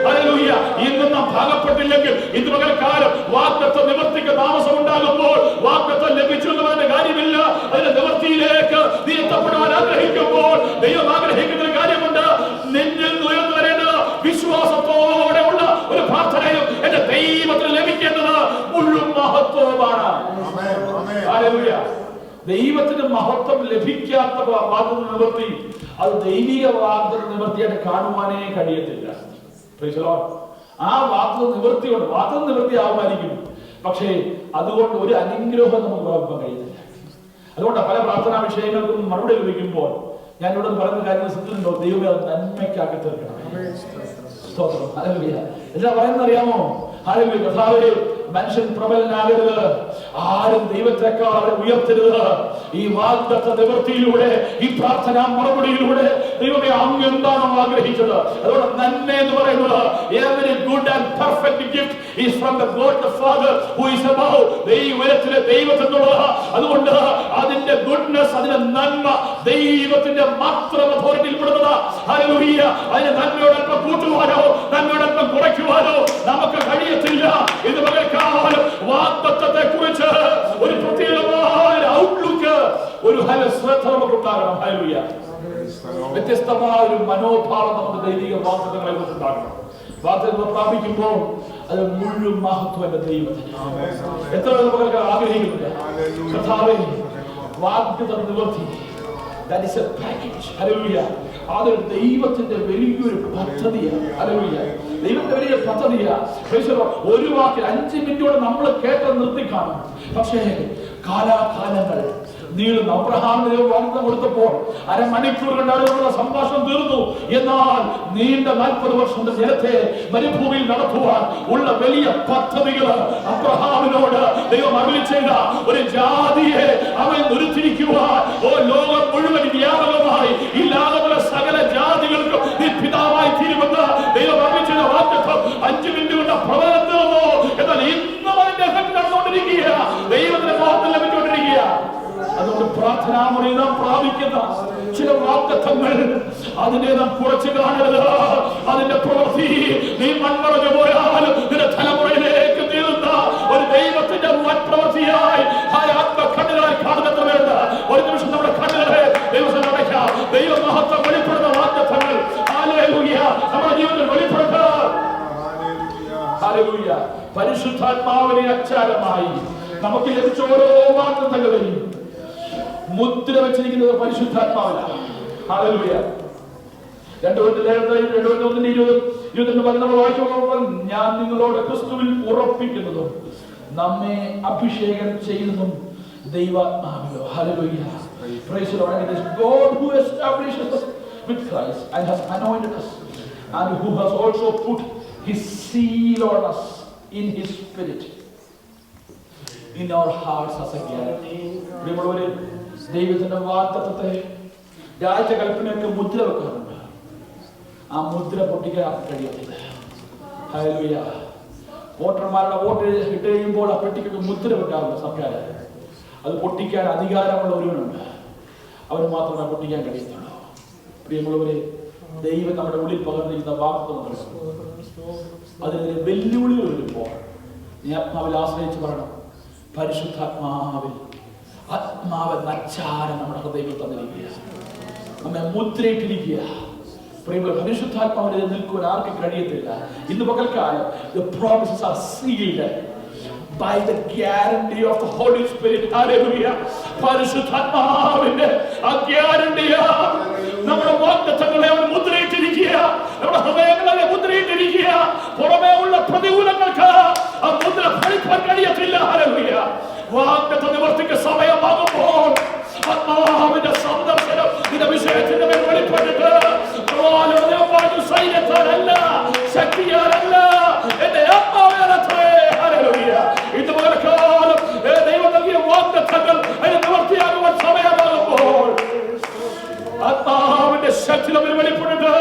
ഹല്ലേലൂയ. ഇന്ന് നാം ഭാഗപ്പെട്ടില്ലെങ്കിൽ ഇന്ന് പകൽക്കാലം വാഗ്ദത്തം നിവർത്തിക്ക് താമസം ഉണ്ടാകുമ്പോൾ വാഗ്ദത്തം ലഭിച്ചു എന്നതിന്റെ കാര്യമില്ല. അതിന്റെ നിവർത്തിയിലേക്ക് നീ എത്തപ്പെടുവാൻ ആഗ്രഹിക്കുമ്പോൾ ദൈവം ആഗ്രഹിക്കുന്ന കാര്യമുണ്ട്. നിന്നിൽ ഉയർന്നു വരേണ്ടത് വിശ്വാസത്തോടെ ഉള്ള ഒരു പ്രാർത്ഥനയും എന്റെ ദൈവത്തിന് ലഭിക്കേണ്ടത് മുഴുവൻ മഹത്വമാണ്. ഹല്ലേലൂയ. ദൈവത്തിന് മഹത്വം ലഭിക്കാത്ത വാഗ്ദത്ത നിവർത്തി അത് ദൈവിക വാഗ്ദത്ത നിവർത്തിയായിട്ട് കാണുവാനേ കഴിയത്തില്ല. Price the Lord. ആ വാഗ്ദത്ത നിവർത്തിയുണ്ട്. വാഗ്ദത്ത നിവർത്തി ആവുമായിരിക്കും, പക്ഷേ അതുകൊണ്ട് ഒരു അനുഗ്രഹം നമുക്ക് പ്രാപിക്കാൻ കഴിയുന്നില്ല. അതുകൊണ്ട് പല പ്രാർത്ഥനാ വിഷയങ്ങൾക്കും മറുപടി ലഭിക്കുമ്പോൾ ഞാൻ ഇവിടെ പറയുന്ന കാര്യങ്ങൾ ശ്രദ്ധിച്ചിട്ടുണ്ടോ? ദൈവമേ അത് നന്മയ്ക്കാക്കി തീർക്കണം. സ്തോത്രം. ഹല്ലേലൂയ. എന്താ പറയുന്നത് അറിയാമോ? ഹല്ലേലൂയ. കർത്താവേ, മനുഷ്യൻ പ്രബലനാകരുത്, ആരും ദൈവത്തെക്കാൾ അവരെ ഉയർത്തരുത്. ഈ വാഗ്ദത്ത നിവൃത്തിയിലൂടെ, ഈ പ്രാർത്ഥനാ മറുപടിയിലൂടെ ദൈവമേ അങ്ങ് എന്താണോ ആഗ്രഹിച്ചത്, അതുകൊണ്ട് നന്മ എന്ന് പറയുന്നത് every good and perfect gift is from the God the Father who is above. ദൈവത്തിലെ ദൈവത്തിനുള്ളത്. അതുകൊണ്ട് അതിന്റെ ഗുഡ്നസ്, അതിന്റെ നന്മ ദൈവത്തിന്റെ മാത്രം അതോറിറ്റിയിൽ പെടുന്നത്. ഹല്ലേലൂയ. അതിന്റെ നന്മയോട് അല്പം കൂട്ടുവാനോ നന്മയോട് അല്പം കുറയ്ക്കുവാനോ നമുക്ക് കഴിയത്തില്ല. ഇത് പകൽക്കാലം വാഗ്ദത്തത്തെ കുറിച്ച് ഒരു പ്രത്യേകമായ ഔട്ട്ലുക്ക്, ഒരു ശ്രദ്ധ നമുക്ക് ഉണ്ടാകണം. ഹല്ലേലൂയ. വ്യത്യസ്തമായ ഒരു മനോഭാവം നമുക്ക് ദൈവിക വാഗ്ദത്തങ്ങളെ കുറിച്ച് ഉണ്ടാകണം. വാഗ്ദത്തങ്ങൾ പ്രാപിക്കുമ്പോൾ അത് മുഴുവൻ മഹത്വം എന്റെ ദൈവത്തിന്. എത്ര നമുക്ക് ആഗ്രഹിക്കുന്നുണ്ട് കർത്താവേ, വാഗ്ദത്ത നിവർത്തി. That is a package. Hallelujah. അതൊരു ദൈവത്തിന്റെ വലിയൊരു പദ്ധതിയാണ്. ഹല്ലേലൂയ. ദൈവത്തിന്റെ വലിയ പദ്ധതിയാണ്. ഒരു വാക്കിൽ 5 മിനിറ്റോടെ നമ്മൾ കേട്ട് നിർത്തി കാണും, പക്ഷേ കാലാകാലങ്ങൾ നീളുന്ന അബ്രഹാമിന് ദൈവം വാഗ്ദത്തം കൊടുത്തപ്പോൾ അരമണിക്കൂർ കൊണ്ട് സംഭാഷണം തീർന്നു. എന്നാൽ നീണ്ട 40 വർഷം ജനത്തെ മരുഭൂമിയിൽ നടത്തുവാൻ ഉള്ള വലിയ പദ്ധതികൾ അബ്രഹാമിനോട് ദൈവം അരുളി ചെയ്ത ഒരു ജാതിയെ അവൻ ഉരുത്തിരിക്കുവാൻ ലോകം മുഴുവൻ വ്യാപകമായി ഇല്ലാതെ സകല ജാതികൾക്കും നീ പിതാവായി തീരുമെന്ന് ദൈവം അരുളി ചെയ്ത വാഗ്ദത്തം 5 മിനിറ്റ് കൊണ്ട് പ്രവചനം തീർന്നു. എന്നാൽ ഇന്നും അതിന്റെ എഫക്ട് നടന്നുകൊണ്ടിരിക്കുക. ദൈവത്തിന്റെ മഹത്വം ലഭിച്ചുകൊണ്ടിരിക്കുക. അതുകൊണ്ട് പ്രാർത്ഥനാമുറി നാം പ്രാപിക്കുന്ന ചില വാഗ്ദത്തങ്ങൾ അതിനെ നാം കുറച്ച് കാണരുത്. അതിന്റെ പ്രവൃത്തി നീ മൺമറഞ്ഞു പോയാലും നിന്റെ തലമുറയിലേക്ക് നീളുന്ന ഒരു ദൈവത്തിന്റെ പ്രവൃത്തിയായി ആത്മകണ്ണുകളായി കാണുന്നത് വേണ്ട. ഒരു നിമിഷം നമ്മുടെ കണ്ണുകളെ ദൈവം അടയ്ക്കാം. ദൈവമഹത്വം വെളിപ്പെടുന്ന വാഗ്ദത്തങ്ങൾ ഹല്ലേലൂയ നമ്മുടെ ജീവിതത്തിൽ വെളിപ്പെടുത്താം. ഹല്ലേലൂയ. പരിശുദ്ധാത്മാവിനെ അച്ചാരമായി നമുക്ക് ലഭിച്ച ഓരോ വാഗ്ദത്തങ്ങളെയും മുദ്ര വെച്ചിരിക്കുന്നത് പരിശുദ്ധാത്മാവിലാണ്. ഹല്ലേലൂയ. 2:1-20 ഞാൻ നിങ്ങളോട് ക്രിസ്തുവിൽ ഉറപ്പിക്കുന്നതും നമ്മെ അഭിഷേകം ചെയ്യുന്നതും ദൈവാത്മാവിലോ. Hallelujah. Praise the Lord. It is God who establishes us with Christ and has anointed us, and who has also put his seal on us in his spirit in our hearts as a guarantee. പ്രിയമുള്ളവരെ, ദൈവത്തിന്റെ വാഗ്ദത്തത്തെ രാജകൽപ്പനയൊക്കെ മുദ്ര വെക്കാറുണ്ട്. ആ മുദ്ര പൊട്ടിക്കാൻ കഴിയത്തില്ല. Hallelujah. വോട്ടർമാരുടെ vote ഇട്ട് കഴിയുമ്പോൾ ആ പെട്ടിക്കൊക്കെ മുദ്ര വെക്കാറുണ്ട് സർക്കാർ. അത് പൊട്ടിക്കാൻ അധികാരമുള്ള ഒരുവനുണ്ട്, അവന് മാത്രമേ പൊട്ടിക്കാൻ കഴിയത്തുള്ളൂ. പ്രിയമുള്ളവരെ, ദൈവം നമ്മുടെ ഉള്ളിൽ പകർന്നിരിക്കുന്ന വാഗ്ദത്തങ്ങൾ അതിനെതിരെ വെല്ലുവിളികൾ വരുമ്പോൾ നീ ആത്മാവിൽ ആശ്രയിച്ച് പറയണം, പരിശുദ്ധാത്മാവിൽ ആത്മാവെന്ന അച്ചാരം നമ്മുടെ ഹൃദയത്തിൽ തന്നിരിക്കുക, നമ്മെ മുദ്രയിട്ടിരിക്കുക. പ്രിയമുള്ള പരിശുദ്ധാത്മാവിനെ നിൽക്കുവാൻ ആർക്കും കഴിയത്തില്ല. ഇന്ന് പകൽക്കാലം the promises are sealed by the guarantee of the Holy Spirit. Hallelujah. പരിശുദ്ധാത്മാവിന്റെ ആ ഗ്യാരണ്ടിയ നമ്മുടെ വാഗ്ദത്തങ്ങളെ അവൻ മുദ്രയിട്ടിരിക്കുക, നമ്മുടെ ഹൃദയങ്ങളെ മുദ്രയിട്ടിരിക്കുക. പുറമേ ഉള്ള പ്രതികൂലങ്ങൾക്ക് ആ മുദ്ര ഫലിക്കാൻ കഴിയത്തില്ല. ഹല്ലേലൂയ. വാഗ്ദത്ത നിവർത്തിക്ക് സമയമാകുമ്പോൾ ആത്മാവിന്റെ സന്ദർശനം ഇത് വിഷയത്തിന്റെ മേൽ വെളിപ്പെട്ടിട്ട് സൈന്യത്താലല്ല, ശക്തിയാലല്ല, എന്റെ ആത്മാവിനത്രേ. ഹല്ലേലൂയ. ഇതുപോലെ കാലം ദൈവം നൽകിയ വാഗ്ദത്തങ്ങൾ അതിന് നിവർത്തിയാകുവാൻ സമയമാകുമ്പോൾ ആത്മാവിന്റെ ശക്തി നമ്മൾ വെളിപ്പെട്ടിട്ട്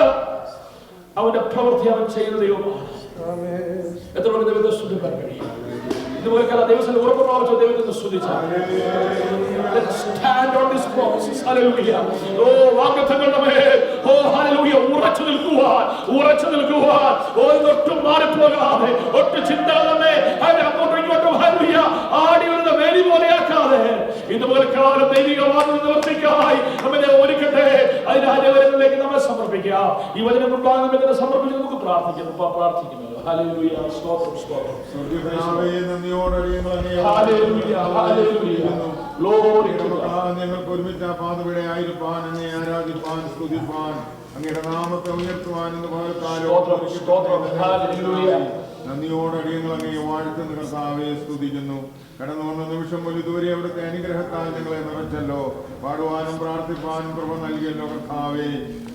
അവന്റെ പ്രവൃത്തി അവൻ ചെയ്യുന്ന ദൈവമാണ്. എത്ര പേർക്ക് ദൈവത്തെ സ്തുതിക്കാൻ കഴിയും? ഇതുപോലെ ദൈവത്തിൽ ഉറപ്പ് പ്രാപിച്ച ദൈവത്തെ സ്തുതിച്ചാൽ stand on this promises. Hallelujah. ഓ വാഗ്ദത്തങ്ങളുടെ മേൽ ഓ ഹല്ലേലൂയ ഉറച്ചു നിൽക്കുവാൻ ഒട്ടും മാറിപ്പോകാതെ, ഒട്ടും ചിന്തകളെ അങ്ങോട്ടും ഇങ്ങോട്ടും ഹല്ലേലൂയ ആടി വരുന്ന വേലി പോലെയാക്കാതെ ഇതുപോലെ കാലം ദൈവിക വാഗ്ദത്തം നിവർത്തിക്കായി നമ്മെ ഒരുക്കട്ടെ. അതിനായി വചനങ്ങളിലേക്ക് നമ്മെ സമർപ്പിക്കാം. ഈ വചനം മുൻപാകെ നമ്മെ സമർപ്പിച്ച് നമുക്ക് പ്രാർത്ഥിക്കുന്നു. ഹല്ലേലൂയ. സ്തോത്രം, സ്തോത്രം. ഞങ്ങൾക്ക് ഒരുമിച്ച് ആ പാതവിടെ ആയിരിക്കാൻ, എന്നെ ആരാധിപ്പാൻ, സ്തുതിപ്പാൻ, അങ്ങയുടെ നാമത്തെ ഉയർത്തുവാൻ എന്ന് നന്ദിയോടെ അടിയങ്ങൾ അങ്ങയെ വാഴ്ത്തുന്ന കർത്താവെ സ്തുതിക്കുന്നു. കടന്നു വന്ന നിമിഷം മുതൽ ഇതുവരെ അവിടുത്തെ അനുഗ്രഹത്താൽ ഞങ്ങളെ നിറച്ചല്ലോ. പാടുവാനും പ്രാർത്ഥിപ്പാനും കൃപ നൽകിയല്ലോ കർത്താവെ.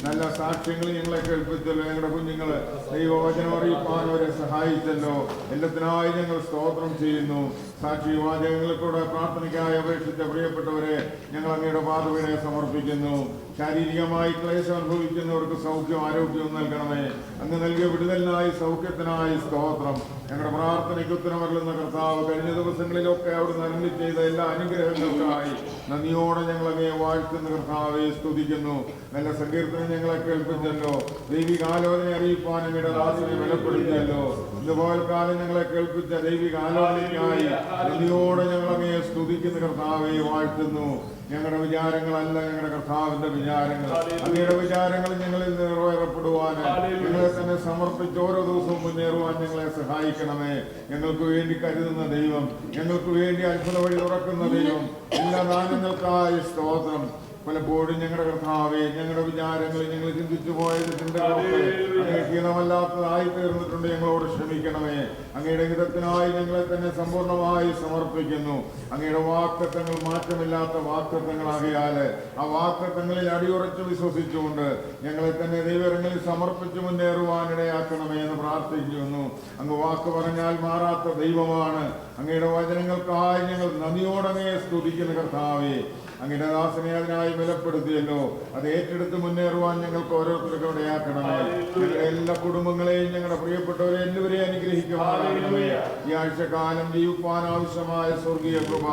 നല്ല സാക്ഷ്യങ്ങൾ ഞങ്ങളെ കേൾപ്പിച്ചല്ലോ. ഞങ്ങളുടെ കുഞ്ഞുങ്ങളെ ദൈവവചനം അറിയിപ്പാൻ അവരെ സഹായിച്ചല്ലോ. എല്ലാത്തിനായി ഞങ്ങൾ സ്തോത്രം ചെയ്യുന്നു. സാക്ഷി വാചകങ്ങൾക്കൂടെ പ്രാർത്ഥനയ്ക്കായി അപേക്ഷിച്ച പ്രിയപ്പെട്ടവരെ ഞങ്ങൾ അങ്ങയുടെ പാതവീടെ സമർപ്പിക്കുന്നു. ശാരീരികമായി ക്ലേശം അനുഭവിക്കുന്നവർക്ക് സൗഖ്യം ആരോഗ്യവും നൽകണമേ. അങ്ങ് നൽകിയ വിടുതലിനായി സൗഖ്യത്തിനായി സ്തോത്രം. ഞങ്ങളുടെ പ്രാർത്ഥനയ്ക്ക് ഉത്തരമരുളുന്ന കർത്താവ്, കഴിഞ്ഞ ദിവസങ്ങളിലൊക്കെ അവിടുന്ന് അരുളി ചെയ്ത എല്ലാ അനുഗ്രഹങ്ങൾക്കായി നന്ദിയോടെ ഞങ്ങൾ അങ്ങയെ വാഴ്ത്തുന്ന കർത്താവെ സ്തുതിക്കുന്നു. നല്ല സങ്കീർത്തനം ഞങ്ങളെ കേൾപ്പിച്ചല്ലോ. ദൈവികാലോചന അറിയിപ്പാൻ അങ്ങയുടെ ദാസനെ ബലപ്പെടുത്തിയല്ലോ. ഇതുപോലെ കാലം ഞങ്ങളെ കേൾപ്പിച്ച ദൈവികാലോചനയ്ക്കായി നന്ദിയോടെ ഞങ്ങൾ അങ്ങയെ സ്തുതിക്കുന്ന കർത്താവെ വാഴ്ത്തുന്നു. ഞങ്ങളുടെ വിചാരങ്ങളല്ല ഞങ്ങളുടെ കർത്താവിന്റെ വിചാരങ്ങൾ. അങ്ങയുടെ വിചാരങ്ങൾ ഞങ്ങളിൽ നിറവേറപ്പെടുവാൻ ഞങ്ങളെ തന്നെ സമർപ്പിച്ച് ഓരോ ദിവസവും മുന്നേറുവാൻ ഞങ്ങളെ സഹായിക്കണമേ. ഞങ്ങൾക്ക് വേണ്ടി കരുതുന്ന ദൈവം, ഞങ്ങൾക്ക് വേണ്ടി അത്ഭുത വഴി തുറക്കുന്ന ദൈവം, എല്ലാ ദാനങ്ങൾക്കായി സ്തോത്രം. പലപ്പോഴും ഞങ്ങളുടെ കർത്താവെ ഞങ്ങളുടെ വിചാരങ്ങൾ ഞങ്ങൾ ചിന്തിച്ചു പോയത് ചിന്തകളൊക്കെ അങ്ങേ ക്ഷീണമല്ലാത്തതായി തീർന്നിട്ടുണ്ട്. ഞങ്ങളോട് ക്ഷമിക്കണമേ. അങ്ങയുടെ ഹിതത്തിനായി ഞങ്ങളെ തന്നെ സമ്പൂർണ്ണമായി സമർപ്പിക്കുന്നു. അങ്ങയുടെ വാക്തത്വങ്ങൾ മാറ്റമില്ലാത്ത വാക്തത്വങ്ങളാകിയാൽ ആ വാക്തത്വങ്ങളിൽ അടിയുറച്ച് വിശ്വസിച്ചുകൊണ്ട് ഞങ്ങളെ തന്നെ ദൈവങ്ങളിൽ സമർപ്പിച്ച് മുന്നേറുവാനിടയാക്കണമേ എന്ന് പ്രാർത്ഥിക്കുന്നു. അങ്ങ് വാക്ക് പറഞ്ഞാൽ മാറാത്ത ദൈവമാണ്. അങ്ങയുടെ വചനങ്ങൾക്കായി ഞങ്ങൾ നന്ദിയോടങ്ങയെ സ്തുതിക്കുന്ന കർത്താവേ. അങ്ങയുടെ ദാസനെ അതിനായി ബലപ്പെടുത്തിയല്ലോ. അത് ഏറ്റെടുത്ത് മുന്നേറുവാൻ ഞങ്ങൾക്ക് ഓരോരുത്തർക്കും ഇടയാക്കണമേ. ഞങ്ങളുടെ എല്ലാ കുടുംബങ്ങളെയും ഞങ്ങളുടെ പ്രിയപ്പെട്ടവരെ എല്ലാവരെയും അനുഗ്രഹിക്കുവാനാകണമേ. ഈ ആഴ്ചക്കാലം ജീവിക്കാൻ ആവശ്യമായ സ്വർഗീയ കൃപ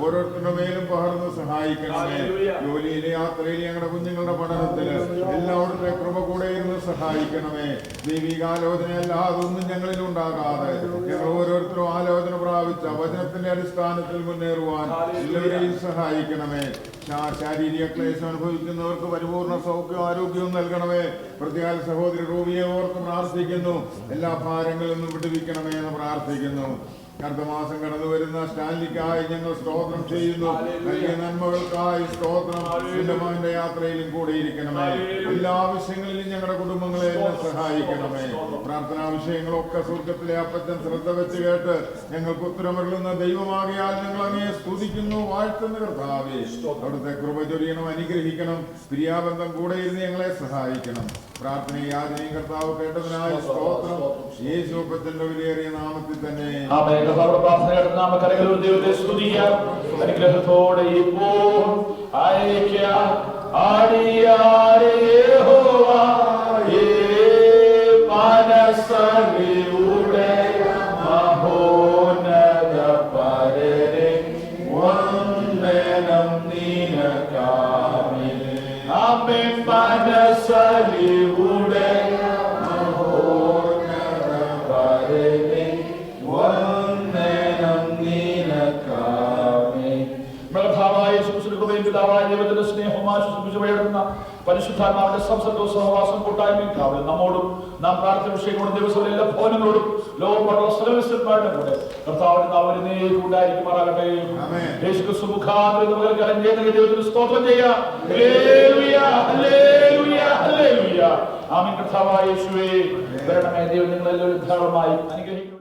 ഓരോരുത്തരുടെ മേലും പകർന്ന് സഹായിക്കണമേ. ജോലിയിലെ യാത്രയിൽ ഞങ്ങളുടെ കുഞ്ഞുങ്ങളുടെ പഠനത്തിൽ എല്ലായിടത്തെ കൃപ കൂടെ ഇരുന്ന് സഹായിക്കണമേ. ദൈവികാലോചന അല്ലാതെ ഒന്നും ഞങ്ങളിൽ ഉണ്ടാകാതെ ഞങ്ങൾ ഓരോരുത്തരും ആലോചന പ്രാപിച്ച വചനത്തിന്റെ അടിസ്ഥാനത്തിൽ മുന്നേറുവാൻ എല്ലാവരെയും സഹായിക്കണമേ. ശാരീരിക ക്ലേശം അനുഭവിക്കുന്നവർക്ക് പരിപൂർണ്ണ സൗഖ്യവും ആരോഗ്യവും നൽകണമേ. പ്രത്യേക സഹോദരി റൂബിയെ ഓർത്ത് പ്രാർത്ഥിക്കുന്നു. എല്ലാ ഭാരങ്ങളിൽ നിന്നും വിടുവിക്കണമേ എന്ന് പ്രാർത്ഥിക്കുന്നു. അടുത്ത മാസം കടന്നു വരുന്ന സ്റ്റാൻലിക്കായി ഞങ്ങൾ സ്തോത്രം ചെയ്യുന്നു. വലിയ നന്മകൾക്കായി സ്തോത്രം. മകന്റെ യാത്രയിലും കൂടെ ഇരിക്കണമേ. എല്ലാ ആവശ്യങ്ങളിലും ഞങ്ങളുടെ കുടുംബങ്ങളെ സഹായിക്കണമേ. പ്രാർത്ഥനാ വിഷയങ്ങളൊക്കെ സ്വർഗത്തിലെ അപ്പച്ചൻ ശ്രദ്ധ വെച്ച് കേട്ട് ഞങ്ങൾക്ക് ഉത്തരമരുളുന്ന ദൈവമാകിയാൽ ഞങ്ങൾ അങ്ങയെ സ്തുതിക്കുന്നു, വാഴ്ത്തുന്ന കർത്താവേ. അവിടുത്തെ കൃപ ചൊരിയണം, അനുഗ്രഹിക്കണം. പ്രിയാബന്ധം കൂടെ ഇരുന്ന് ഞങ്ങളെ സഹായിക്കണം. പ്രാർത്ഥനയും യാചനയും കർത്താവ് കേട്ടതിനായി സ്തോത്രം. യേശു അപ്പച്ചന്റെ വിലയേറിയ നാമത്തിൽ തന്നെ ദൈവത്തെ സ്തുതിക്കാം. അനുഗ്രഹത്തോടെ ഇപ്പോൾ അയക്കാം അടിയാരേ യഹോവ മനസ്സറിയുടെ മഹോന്നത പരരെ വന്ദനം നിനക്കാമേ. ആമേൻ. മനസ്സറിയുടെ പരിശുദ്ധാത്മാവിന്റെ സംസർഗവും സഹവാസം കൂട്ടായ്മയും കാവലും നമ്മോടും നാം പ്രാർത്ഥന വിഷയങ്ങളും ദിവസവും എല്ലാ ഭവനങ്ങളോടും ലോകമുള്ള സർവ്വവിശുദ്ധന്മാരുടെ കൂടെ കർത്താവിന്റെ നാമത്തിൽ എന്നേക്കും ഉണ്ടായിരിക്കുമാറാകട്ടെ. യേശുക്രിസ്തു മുഖാന്തരം നമുക്ക് കരം ചെയ്യുന്ന ദൈവത്തിന് സ്തോത്രം ചെയ്യാം. ഹല്ലേലൂയ, ഹല്ലേലൂയ, ഹല്ലേലൂയ. ആമേൻ. കർത്താവായ യേശുവേ, വരണമേ. ദൈവം നിങ്ങളെല്ലാവരും ധാരാളമായി അനുഗ്രഹിക്കട്ടെ.